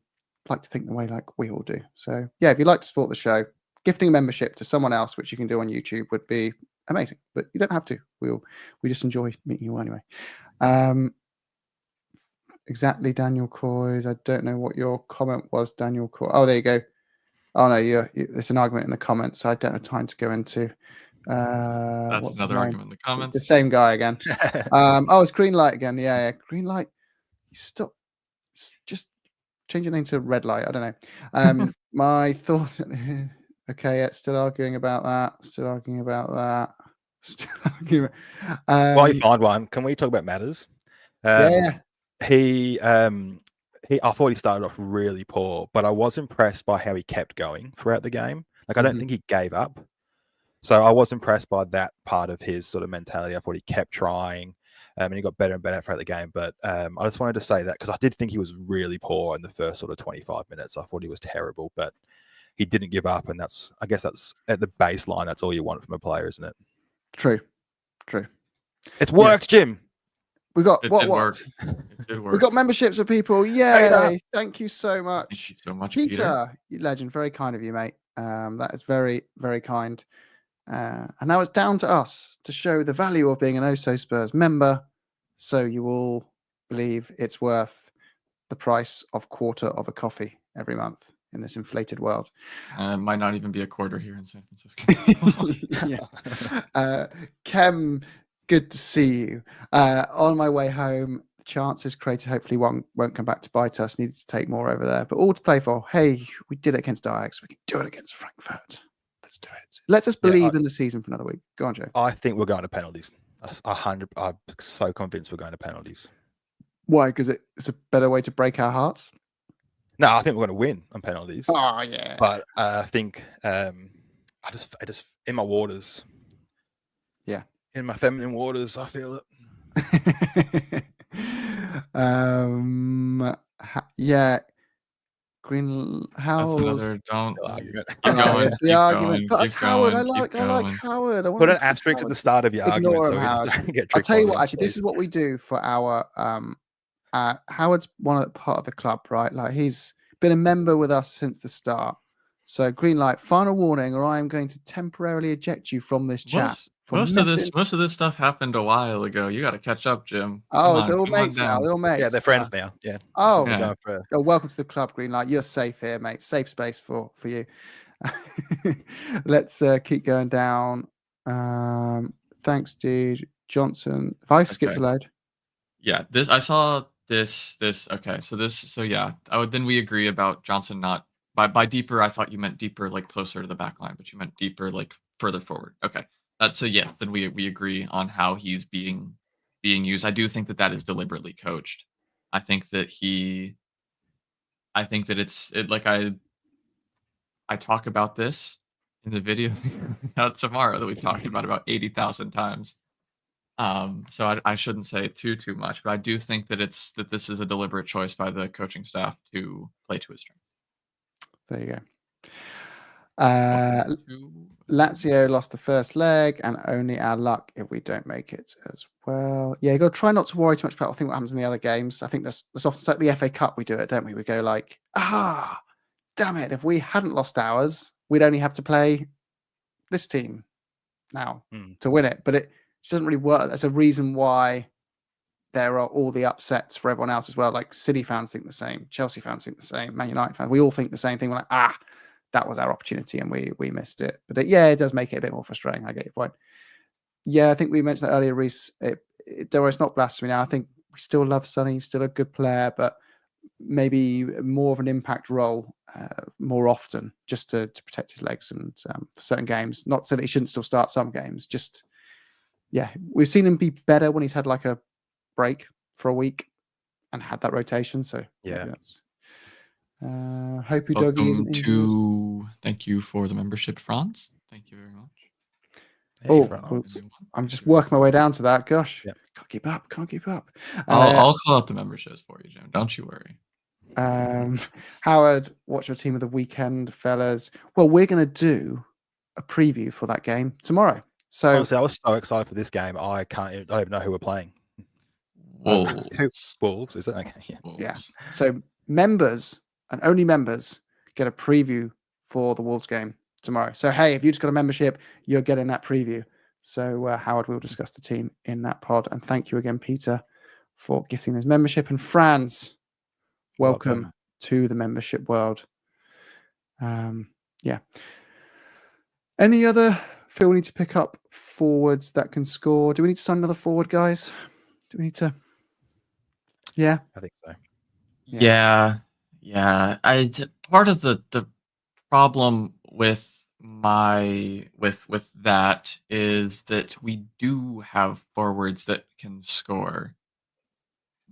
like to think the way like we all do. So yeah, if you'd like to support the show, gifting a membership to someone else, which you can do on YouTube, would be amazing. But you don't have to. We just enjoy meeting you all anyway. Exactly, Daniel Coys. I don't know what your comment was, Daniel Coys. Oh, there you go. Oh no, there's an argument in the comments, so I don't have time to go into. That's what's another argument in the comments. The same guy again. It's green light again. Yeah, green light. Stop. Just change your name to red light. I don't know. My thought. Okay, yeah, still arguing about that. Still arguing about that. While you find one, can we talk about Mattis? Yeah. I thought he started off really poor, but I was impressed by how he kept going throughout the game. Like, I don't think he gave up. So I was impressed by that part of his sort of mentality. I thought he kept trying, and he got better and better throughout the game. But I just wanted to say that because I did think he was really poor in the first sort of 25 minutes. I thought he was terrible, but he didn't give up, and I guess that's at the baseline. That's all you want from a player, isn't it? True. It's worked, Jim. We got It what? did work. It did work. We got memberships for people. Yay! Thank you so much. Thank you so much, Peter. You legend. Very kind of you, mate. That is very, very kind. And now it's down to us to show the value of being an Oso Spurs member, so you all believe it's worth the price of quarter of a coffee every month in this inflated world. It might not even be a quarter here in San Francisco. Kem, good to see you. On my way home, the chances created hopefully won't come back to bite us. Needed to take more over there, but all to play for. Hey, we did it against Ajax. We can do it against Frankfurt. Let's do it. Let us believe in the season for another week. Go on, Joe. I think we're going to penalties. I'm so convinced we're going to penalties. Why? Because it's a better way to break our hearts? No, I think we're going to win on penalties. Oh, yeah. But I think I just in my waters. Yeah. In my feminine waters, I feel it. Yeah. Green. How? That's another don't argument. Keep going. Yes, the argument. But that's Howard. I like Howard. Put an asterisk at the start of your argument so we just don't get tricked. I'll tell you what. Actually, this is what we do for our. Howard's part of the club, right? Like, he's been a member with us since the start. So, green light. Final warning, or I am going to temporarily eject you from this chat. Most of this stuff happened a while ago. You got to catch up, Jim. Oh, they're all mates now. They're all mates. Yeah, they're friends now. Yeah. Oh, welcome to the club, green light. You're safe here, mate. Safe space for you. Let's keep going down. Thanks, dude. Johnson. If I skipped a load. Yeah, I saw this. Okay, so yeah. Then we agree about Johnson not by deeper. I thought you meant deeper, like closer to the back line, but you meant deeper, like further forward. Okay. So yes, then we agree on how he's being used. I do think that is deliberately coached. I think that I talk about this in the video tomorrow that we've talked about 80,000 times. So I shouldn't say too much, but I do think that this is a deliberate choice by the coaching staff to play to his strengths. There you go. Lazio lost the first leg, and only our luck if we don't make it as well. Yeah, you got to try not to worry too much about what happens in the other games. I think that's often like the FA Cup. We do it, don't we? We go like, damn it! If we hadn't lost ours, we'd only have to play this team now to win it. But it doesn't really work. That's a reason why there are all the upsets for everyone else as well. Like, City fans think the same, Chelsea fans think the same, Man United fans. We all think the same thing. We're like, that was our opportunity and we missed it. But it does make it a bit more frustrating. I get your point. Yeah, I think we mentioned that earlier, Reece. It's not blasphemy now. I think we still love Sonny, still a good player, but maybe more of an impact role more often, just to protect his legs and for certain games. Not so that he shouldn't still start some games. Just, yeah, we've seen him be better when he's had like a break for a week and had that rotation. So yeah, that's. Hope you Welcome thank you for the membership, Franz. Thank you very much. Hey, I'm just working my way down to that. Gosh, Can't keep up. I'll call out the memberships for you, Jim. Don't you worry. Howard, what's your team of the weekend, fellas? Well, we're going to do a preview for that game tomorrow. So Honestly, I was so excited for this game. I don't even know who we're playing. Wolves. Wolves, is it? Okay, yeah. yeah. So members and only members get a preview for the Wolves game tomorrow. So hey, if you just got a membership, you're getting that preview. So Howard will discuss the team in that pod. And thank you again, Peter, for gifting this membership. And Franz, welcome to the membership world. Yeah. Any other Phil, we need to pick up forwards that can score? Do we need to sign another forward, guys? Do we need to? Yeah, I think so. Yeah. Part of the problem with that is that we do have forwards that can score.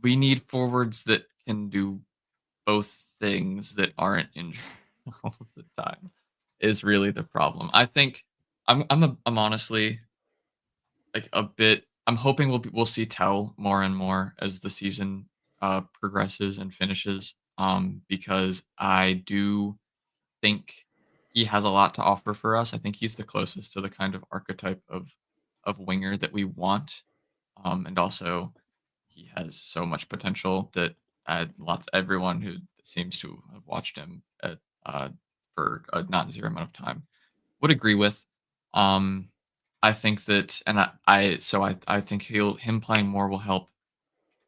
We need forwards that can do both things that aren't injured all of the time. Is really the problem. I think I'm honestly like a bit. I'm hoping we'll see Tell more and more as the season progresses and finishes. Because I do think he has a lot to offer for us. I think he's the closest to the kind of archetype of winger that we want. And also he has so much potential that everyone who seems to have watched him for a not zero amount of time would agree with. I think that, and I think him playing more will help.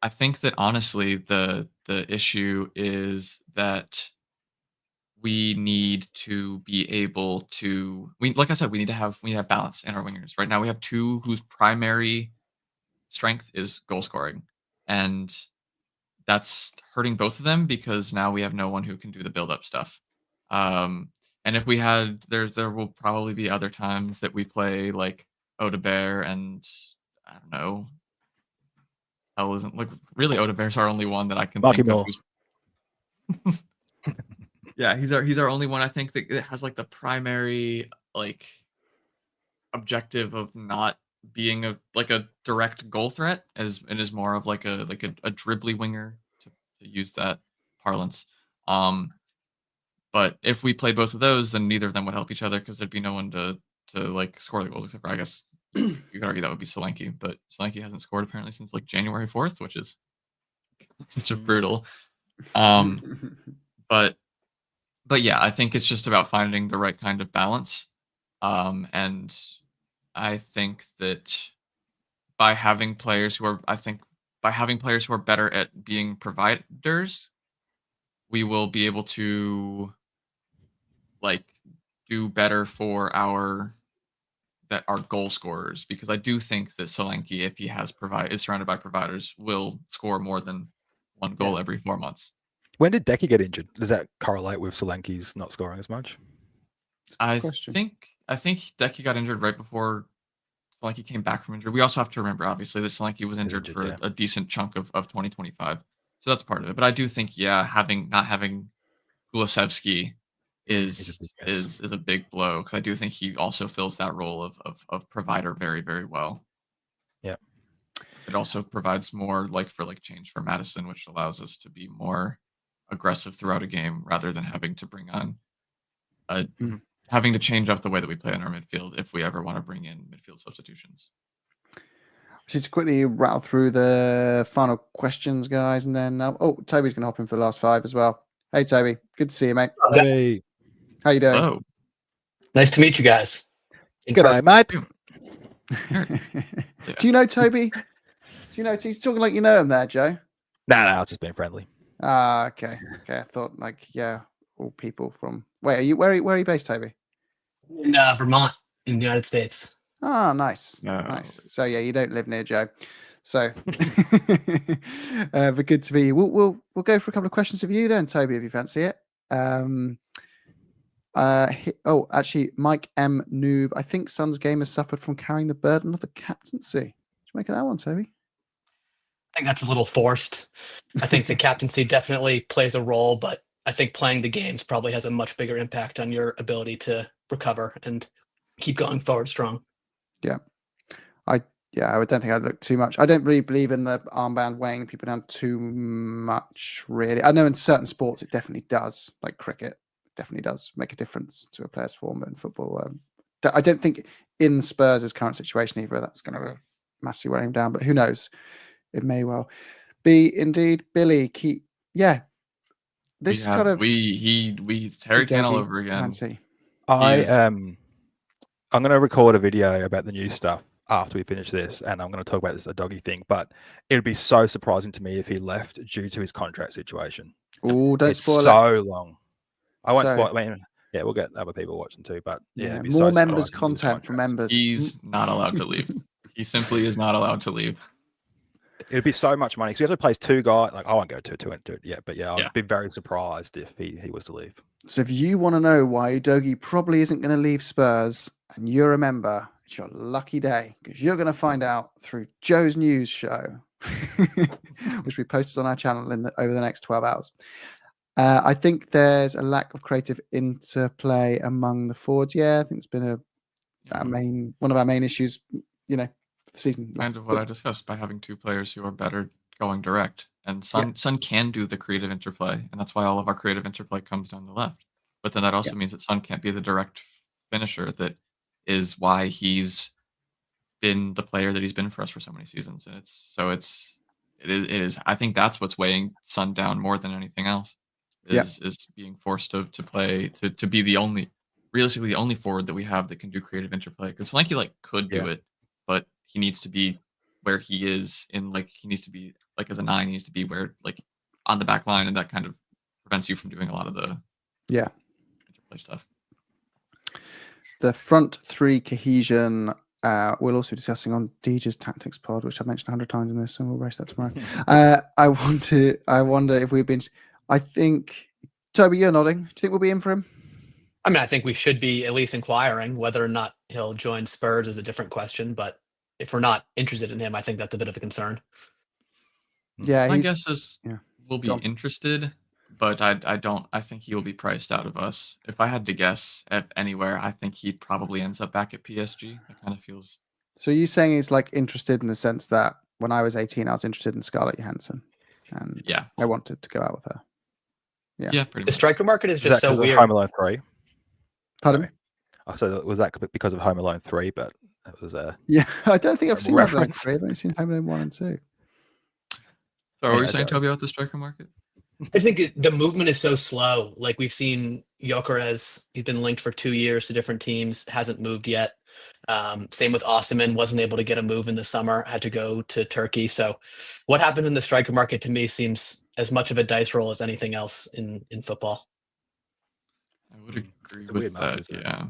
I think that honestly, the issue is that we need to be able to. Like I said, we need to have balance in our wingers. Right now, we have two whose primary strength is goal scoring, and that's hurting both of them because now we have no one who can do the build up stuff. And if we had, there will probably be other times that we play like Odebear and I don't know. Hell isn't like really Odebear's our only one that I can think of. Yeah, he's our only one I think that has like the primary like objective of not being a direct goal threat and is more of like a dribbly winger to use that parlance. But if we play both of those, then neither of them would help each other because there'd be no one to like score the goals except for I guess you could argue that would be Solanke, but Solanke hasn't scored apparently since like January 4th, which is such a brutal. But yeah, I think it's just about finding the right kind of balance. And I think that by having players who are better at being providers, we will be able to like do better for our goal scorers because I do think that Solanke, if he is surrounded by providers, will score more than one goal every 4 months. When did Decky get injured? Does that correlate with Solanke's not scoring as much? I think Decky got injured right before Solanke came back from injury. We also have to remember, obviously, that Solanke was injured for a decent chunk of 2025. So that's part of it. But I do think, not having Kulusevski is a big blow because I do think he also fills that role of provider very, very well. Yeah. It also provides more for change for Madison, which allows us to be more aggressive throughout a game rather than having to bring on having to change up the way that we play in our midfield if we ever want to bring in midfield substitutions. Just quickly rattle through the final questions, guys, and then Toby's going to hop in for the last 5 as well. Hey, Toby, good to see you, mate. Hey, how you doing? Hello. Nice to meet you guys. Good day, mate. Do you know Toby? Do you know he's talking like you know him there, Joe? No, it's just being friendly. Okay. I thought all people from. Wait, where are you based, Toby? In Vermont, in the United States. Oh, nice. No. Nice. So yeah, you don't live near Joe. So, but good to be you. We'll go for a couple of questions of you then, Toby, if you fancy it. Actually, Mike M. Noob. I think Sun's game has suffered from carrying the burden of the captaincy. What do you make of that one, Toby? I think that's a little forced. I think the captaincy definitely plays a role, but I think playing the games probably has a much bigger impact on your ability to recover and keep going forward strong. Yeah, I Yeah, I don't think I'd look too much. I don't really believe in the armband weighing people down too much, really. I know in certain sports it definitely does, like cricket, it definitely does make a difference to a player's form, but in football, I don't think in Spurs' current situation either that's going to massively wear him down, but who knows? It may well be indeed. Billy, this kind of Harry Kane all Udogie, over again. Nancy. I'm going to record a video about the new stuff after we finish this, and I'm going to talk about this Udogie thing. But it would be so surprising to me if he left due to his contract situation. Oh, don't It's spoil it. so long. I won't So- spoil. I mean, yeah, we'll get other people watching too. But yeah, it'd be more so members surprising with his content for contract. members. He's not allowed to leave. He simply is not allowed to leave. It'd be so much money. because he also plays two guys. Like I won't go to it yet, but yeah, I'd Yeah. be very surprised if he was to leave. So if you want to know why Udogie probably isn't going to leave Spurs and you're a member, it's your lucky day because you're going to find out through Joe's news show, which we posted on our channel over the next 12 hours. I think there's a lack of creative interplay among the forwards. Yeah, I think it's been one of our main issues, for the season. Kind of what I discussed by having two players who are better going direct. And Son can do the creative interplay, and that's why all of our creative interplay comes down the left. But then that also means that Son can't be the direct finisher. That is why he's been the player that he's been for us for so many seasons. And it is. I think that's what's weighing Son down more than anything else. Is being forced to play to be realistically the only forward that we have that can do creative interplay. Because Solanke could do it, but he needs to be where he is he needs to be as a 9. He needs to be where on the back line, and that kind of prevents you from doing a lot of the interplay stuff. The front three cohesion. We'll also be discussing on DJ's tactics pod, which I've mentioned 100 times in this, and we'll race that tomorrow. I wonder if we've been. I think Toby, you're nodding. Do you think we'll be in for him? I mean, I think we should be at least inquiring. Whether or not he'll join Spurs is a different question, but if we're not interested in him, I think that's a bit of a concern. Yeah, my guess is we'll be Go on. interested, but I think he will be priced out of us. If I had to guess anywhere, I think he probably ends up back at PSG. It kind of feels. So you saying he's interested in the sense that when I was 18, I was interested in Scarlett Johansson, and I wanted to go out with her. Yeah, pretty The much. striker market is Is just that so 'cause of weird. Home Alone 3? Pardon? So was that because of Home Alone 3? But that was Yeah, I don't think I've seen Home Alone reference. 3. I've only seen Home Alone 1 and 2. So what were you Yeah, saying, sorry. Toby, about the striker market? I think the movement is so slow. We've seen Gyökeres, he's been linked for 2 years to different teams, hasn't moved yet. Same with Osimhen, wasn't able to get a move in the summer, had to go to Turkey. So what happens in the striker market to me seems as much of a dice roll as anything else in football. I would agree It's a with weird market, that. isn't it? Yeah.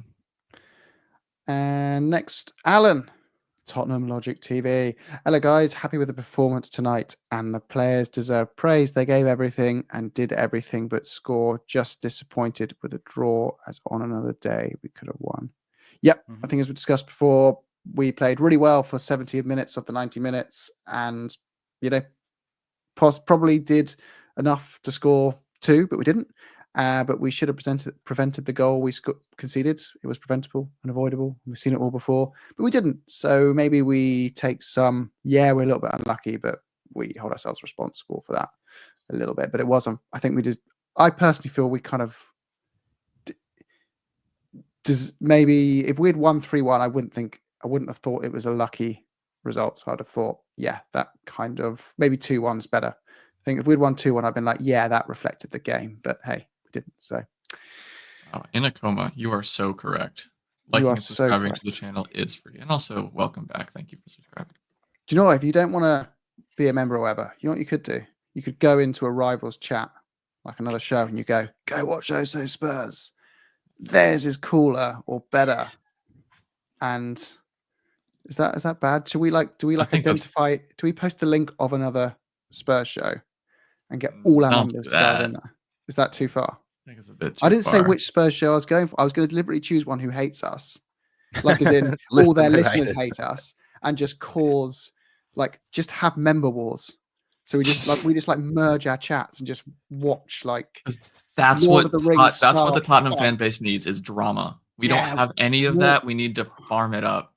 And next, Alan, Tottenham Logic TV. Hello, guys. Happy with the performance tonight, and the players deserve praise. They gave everything and did everything but score. Just disappointed with a draw, as on another day we could have won. Yep, I think as we discussed before, we played really well for 70 minutes of the 90 minutes, and probably did enough to score 2, but we didn't. But we should have prevented the goal we conceded. It was preventable and avoidable. We've seen it all before, but we didn't. So maybe we take some. Yeah, we're a little bit unlucky, but we hold ourselves responsible for that a little bit. But it wasn't. I think we just. I personally feel we kind of. Maybe if we had won 3-1, I wouldn't have thought it was a lucky result. So I'd have thought, yeah, that kind of maybe 2-1's better. I think if we'd won 2-1, I'd been like, yeah, that reflected the game. But hey. Didn't so. In a coma, you are so correct. You Liking are and so subscribing correct. to the channel is free, and also welcome back. Thank you for subscribing. Do you know what? If you don't want to be a member or whatever, you know what you could do? You could go into a rivals chat, like another show, and you go watch those Spurs. Theirs is cooler or better. And is that bad? Do we identify? Do we post the link of another Spurs show and get all our members to dive in there? Is that too far? I think it's a bit too I didn't say far. which Spurs show I was going for. I was going to deliberately choose one who hates us, as in all their listeners hate us, and just cause just have member wars. So we just merge our chats and just watch That's Lord what of the Rings that's what the style Tottenham stuff. fan base needs is drama. We Yeah, don't have any of that. We need to farm it up.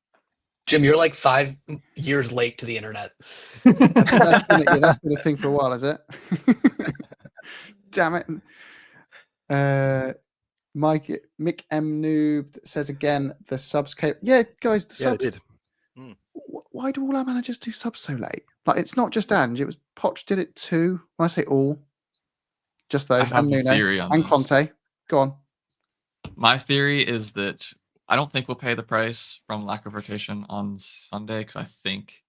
Jim, you're like 5 years late to the internet. That's been a thing for a while, is it? Damn it. Mick M Noob says again, the subs came. Yeah, guys, the Yeah, they subs. did. Why do all our managers do subs so late? Like, it's not just Ange. It was Poch did it too. When I say all, just those. I have And a Nuno theory on and this. Conte. Go on. My theory is that I don't think we'll pay the price from lack of rotation on Sunday because I think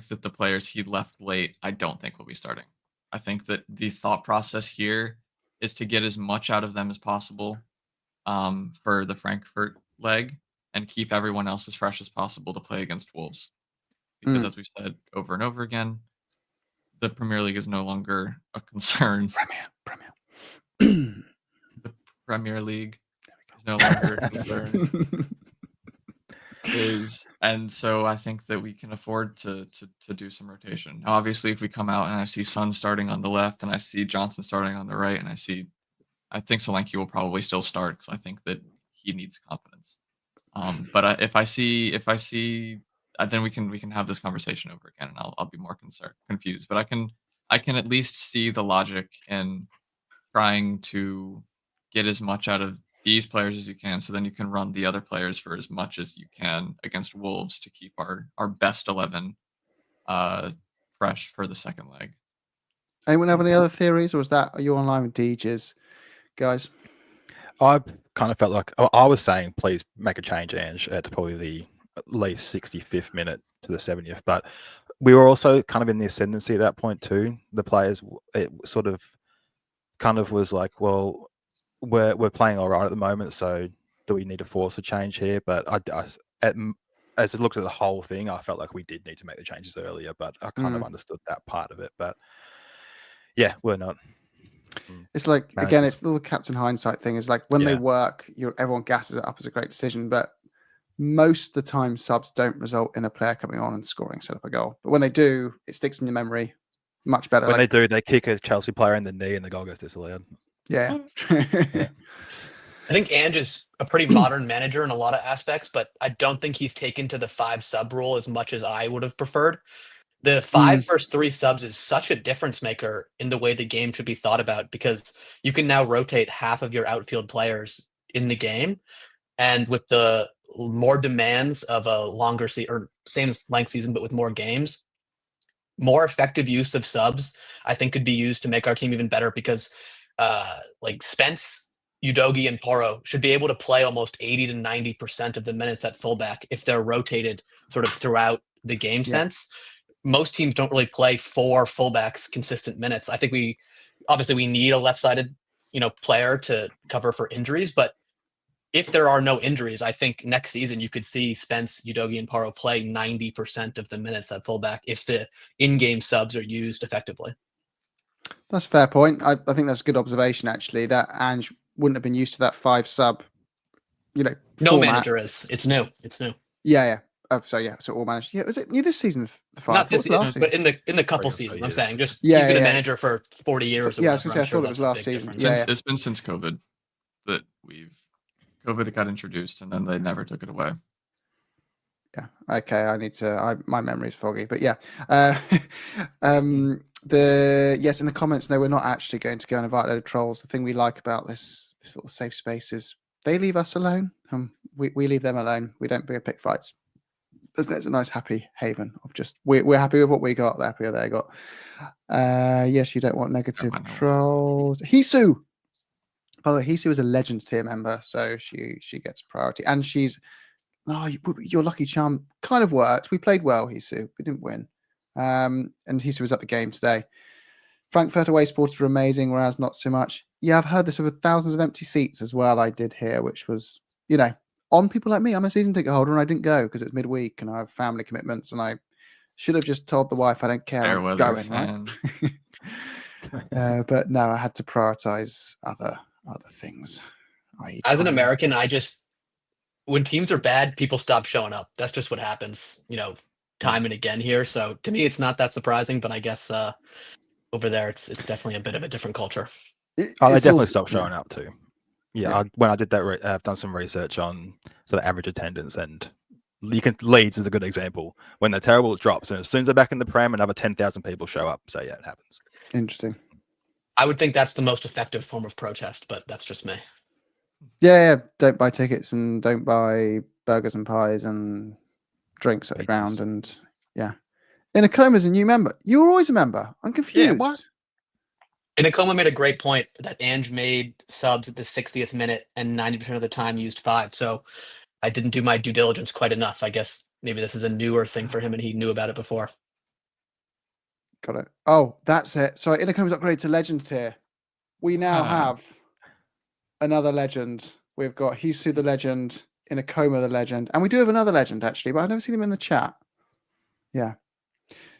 that the players he left late, I don't think will be starting. I think that the thought process here is to get as much out of them as possible for the Frankfurt leg and keep everyone else as fresh as possible to play against Wolves. Because as we've said over and over again, the Premier League is no longer a concern. Premier. The Premier League is no longer a concern. And so I think that we can afford to do some rotation. Now, obviously, if we come out and I see Son starting on the left and I see Johnson starting on the right, and I think Solanke will probably still start because I think that he needs confidence. But if I see, then we can have this conversation over again, and I'll be more confused. But I can at least see the logic in trying to get as much out of these players as you can, so then you can run the other players for as much as you can against Wolves to keep our best 11 fresh for the second leg. Anyone have any other theories, or are you online with DJs, guys? I kind of felt like I was saying, please make a change, Ange, at probably the at least 65th minute to the 70th. But we were also kind of in the ascendancy at that point too. The players, it sort of kind of was like, well, we're playing all right at the moment, so do we need to force a change here? But as I looked at the whole thing, I felt like we did need to make the changes earlier, but I kind of understood that part of it. But yeah, we're not. It's like, again, it's the little Captain Hindsight thing. It's like when they work, everyone gasses it up as a great decision, but most of the time subs don't result in a player coming on and scoring, set up a goal. But when they do, it sticks in your memory much better. When they do, they kick a Chelsea player in the knee and the goal goes disallowed. Yeah. I think Ange is a pretty modern manager in a lot of aspects, but I don't think he's taken to the 5 sub rule as much as I would have preferred. The 5 first 3 subs is such a difference maker in the way the game should be thought about, because you can now rotate half of your outfield players in the game. And with the more demands of a longer or same length season, but with more games, more effective use of subs, I think, could be used to make our team even better, because like Spence, Udogie, and Porro should be able to play almost 80 to 90% of the minutes at fullback if they're rotated sort of throughout the game sense. Most teams don't really play 4 fullbacks consistent minutes. I think we need a left-sided, player to cover for injuries, but if there are no injuries, I think next season you could see Spence, Udogie, and Porro play 90% of the minutes at fullback if the in-game subs are used effectively. That's a fair point. I think that's a good observation, actually, that Ange wouldn't have been used to that 5 sub, No format. manager is. It's new. Yeah. Oh, so all managed. Yeah, was it new this season? The 5? Not this last season, but in the couple seasons. I'm saying he's been a manager for 40 years. Yeah, I was going to say, I thought it was last season. It's been since COVID that COVID got introduced, and then they never took it away. Yeah. Okay. My memory is foggy, but yeah. In the comments, no, we're not actually going to go and invite a load of trolls. The thing we like about this little safe space is they leave us alone, and we leave them alone. We don't bring pick fights. It's a nice happy haven of just we're happy with what we got. They're happy with what they got. Yes, you don't want negative trolls. Hisu. By the way, Hisu is a Legends tier member, so she gets priority, and she's your lucky charm kind of worked. We played well, Hisu. We didn't win, and Hisu was at the game today. Frankfurt away supporters were amazing, whereas not so much. Yeah, I've heard this with thousands of empty seats as well. I did hear, which was on people like me. I'm a season ticket holder and I didn't go because it's midweek and I have family commitments, and I should have just told the wife I don't care. I'm going, right? But no, I had to prioritize other things. As an American, when teams are bad, people stop showing up. That's just what happens, time and again here. So to me, it's not that surprising, but I guess over there, it's definitely a bit of a different culture. They definitely stopped showing up too. Yeah. When I did that, I've done some research on sort of average attendance, and Leeds is a good example. When they're terrible, it drops, and as soon as they're back in the Prem, another 10,000 people show up. So yeah, it happens. Interesting. I would think that's the most effective form of protest, but that's just me. Yeah. Don't buy tickets and don't buy burgers and pies and drinks at the Pizzas. ground. And yeah. Inacoma's a new member. You were always a member. I'm confused. what? Inacoma made a great point that Ange made subs at the 60th minute and 90% of the time used 5. So I didn't do my due diligence quite enough. I guess maybe this is a newer thing for him and he knew about it before. Got it. Oh, that's it. Sorry, Inacoma's upgraded to legend tier. We now have another legend. We've got Hisu the legend, Inacoma the legend, and we do have another legend actually, but I've never seen him in the chat. Yeah.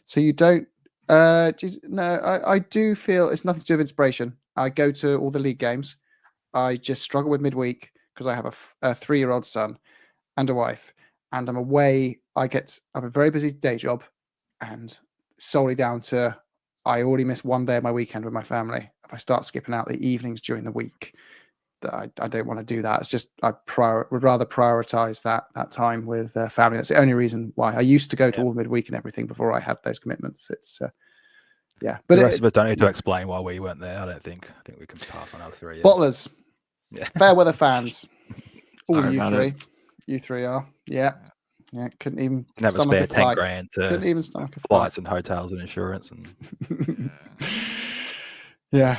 So you don't no, I do feel it's nothing to do with inspiration. I go to all the league games. I just struggle with midweek because I have a 3-year-old son and a wife, and I'm away. I have a very busy day job, and solely down to I already miss one day of my weekend with my family. If I start skipping out the evenings during the week, that I don't want to do that. It's just would rather prioritize that time with family. That's the only reason why. I used to go to all midweek and everything before I had those commitments. It's but the rest of us don't need to explain why we weren't there. I don't think. I think we can pass on our 3 years. Bottlers, fair weather fans, all Sorry you about three. it. You three are, yeah. Couldn't even Never stomach spare a 10 flight. grand Couldn't to even stomach a flight. flights and hotels and insurance and Yeah.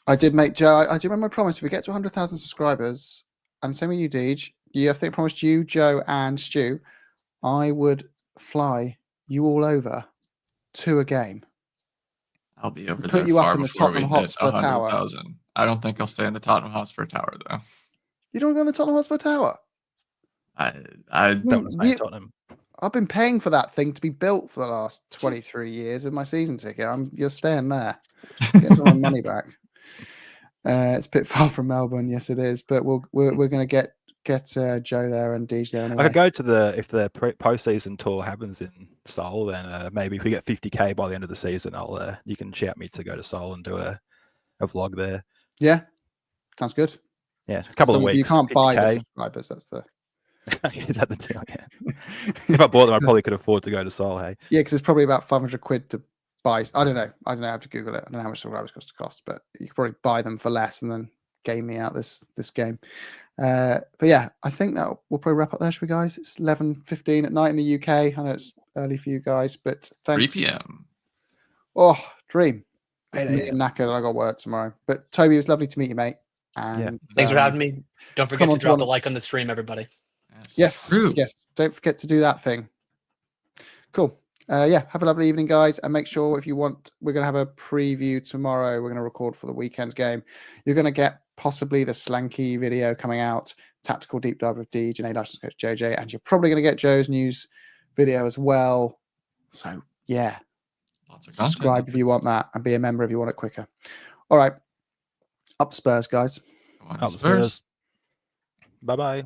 I did make Joe. I do remember my promise. If we get to 100,000 subscribers, and same with you, Deej. I think I promised you, Joe, and Stu, I would fly you all over to a game. I'll be over Put there you up far in the before we Tottenham hit Hotspur Tower. 100,000. I don't think I'll stay in the Tottenham Hotspur Tower though. You don't go in the Tottenham Hotspur Tower? I don't want to stay in Tottenham. I've been paying for that thing to be built for the last 23 years with my season ticket. You're staying there. Get some of my money back. It's a bit far from Melbourne, yes, it is. But we're going to get Joe there and Deej there anyway. I could go to if the postseason tour happens in Seoul, then maybe if we get 50k by the end of the season, you can shout me to go to Seoul and do a vlog there. Yeah, sounds good. Yeah, a couple of weeks. You can't 50K. buy the subscribers. That's the. Is that the deal? Yeah. If I bought them, I probably could afford to go to Seoul. Hey. Yeah, because it's probably about 500 quid to buy. I don't know. I have to Google it. I don't know how much subscribers cost, but you could probably buy them for less and then game me out this game. But yeah, I think that we'll probably wrap up there, should we, guys? It's 11:15 at night in the UK. I know it's early for you guys, but thanks. 3 p.m. Oh, dream. Me 8 and a.m. knackered. I got work tomorrow. But Toby, it was lovely to meet you, mate. And Thanks for having me. Don't forget come to on to drop one- a like on the stream, everybody. Yes, True. yes. Don't forget to do that thing. Cool. Yeah, have a lovely evening, guys. And make sure if you want, we're going to have a preview tomorrow. We're going to record for the weekend's game. You're going to get possibly the Slanky video coming out, tactical deep dive with Deej and A license coach JJ. And you're probably going to get Joe's news video as well. So, yeah, Lots of subscribe content. if you want that and be a member if you want it quicker. All right. Up the Spurs, guys. Go on, Up the Spurs. Spurs. Bye-bye.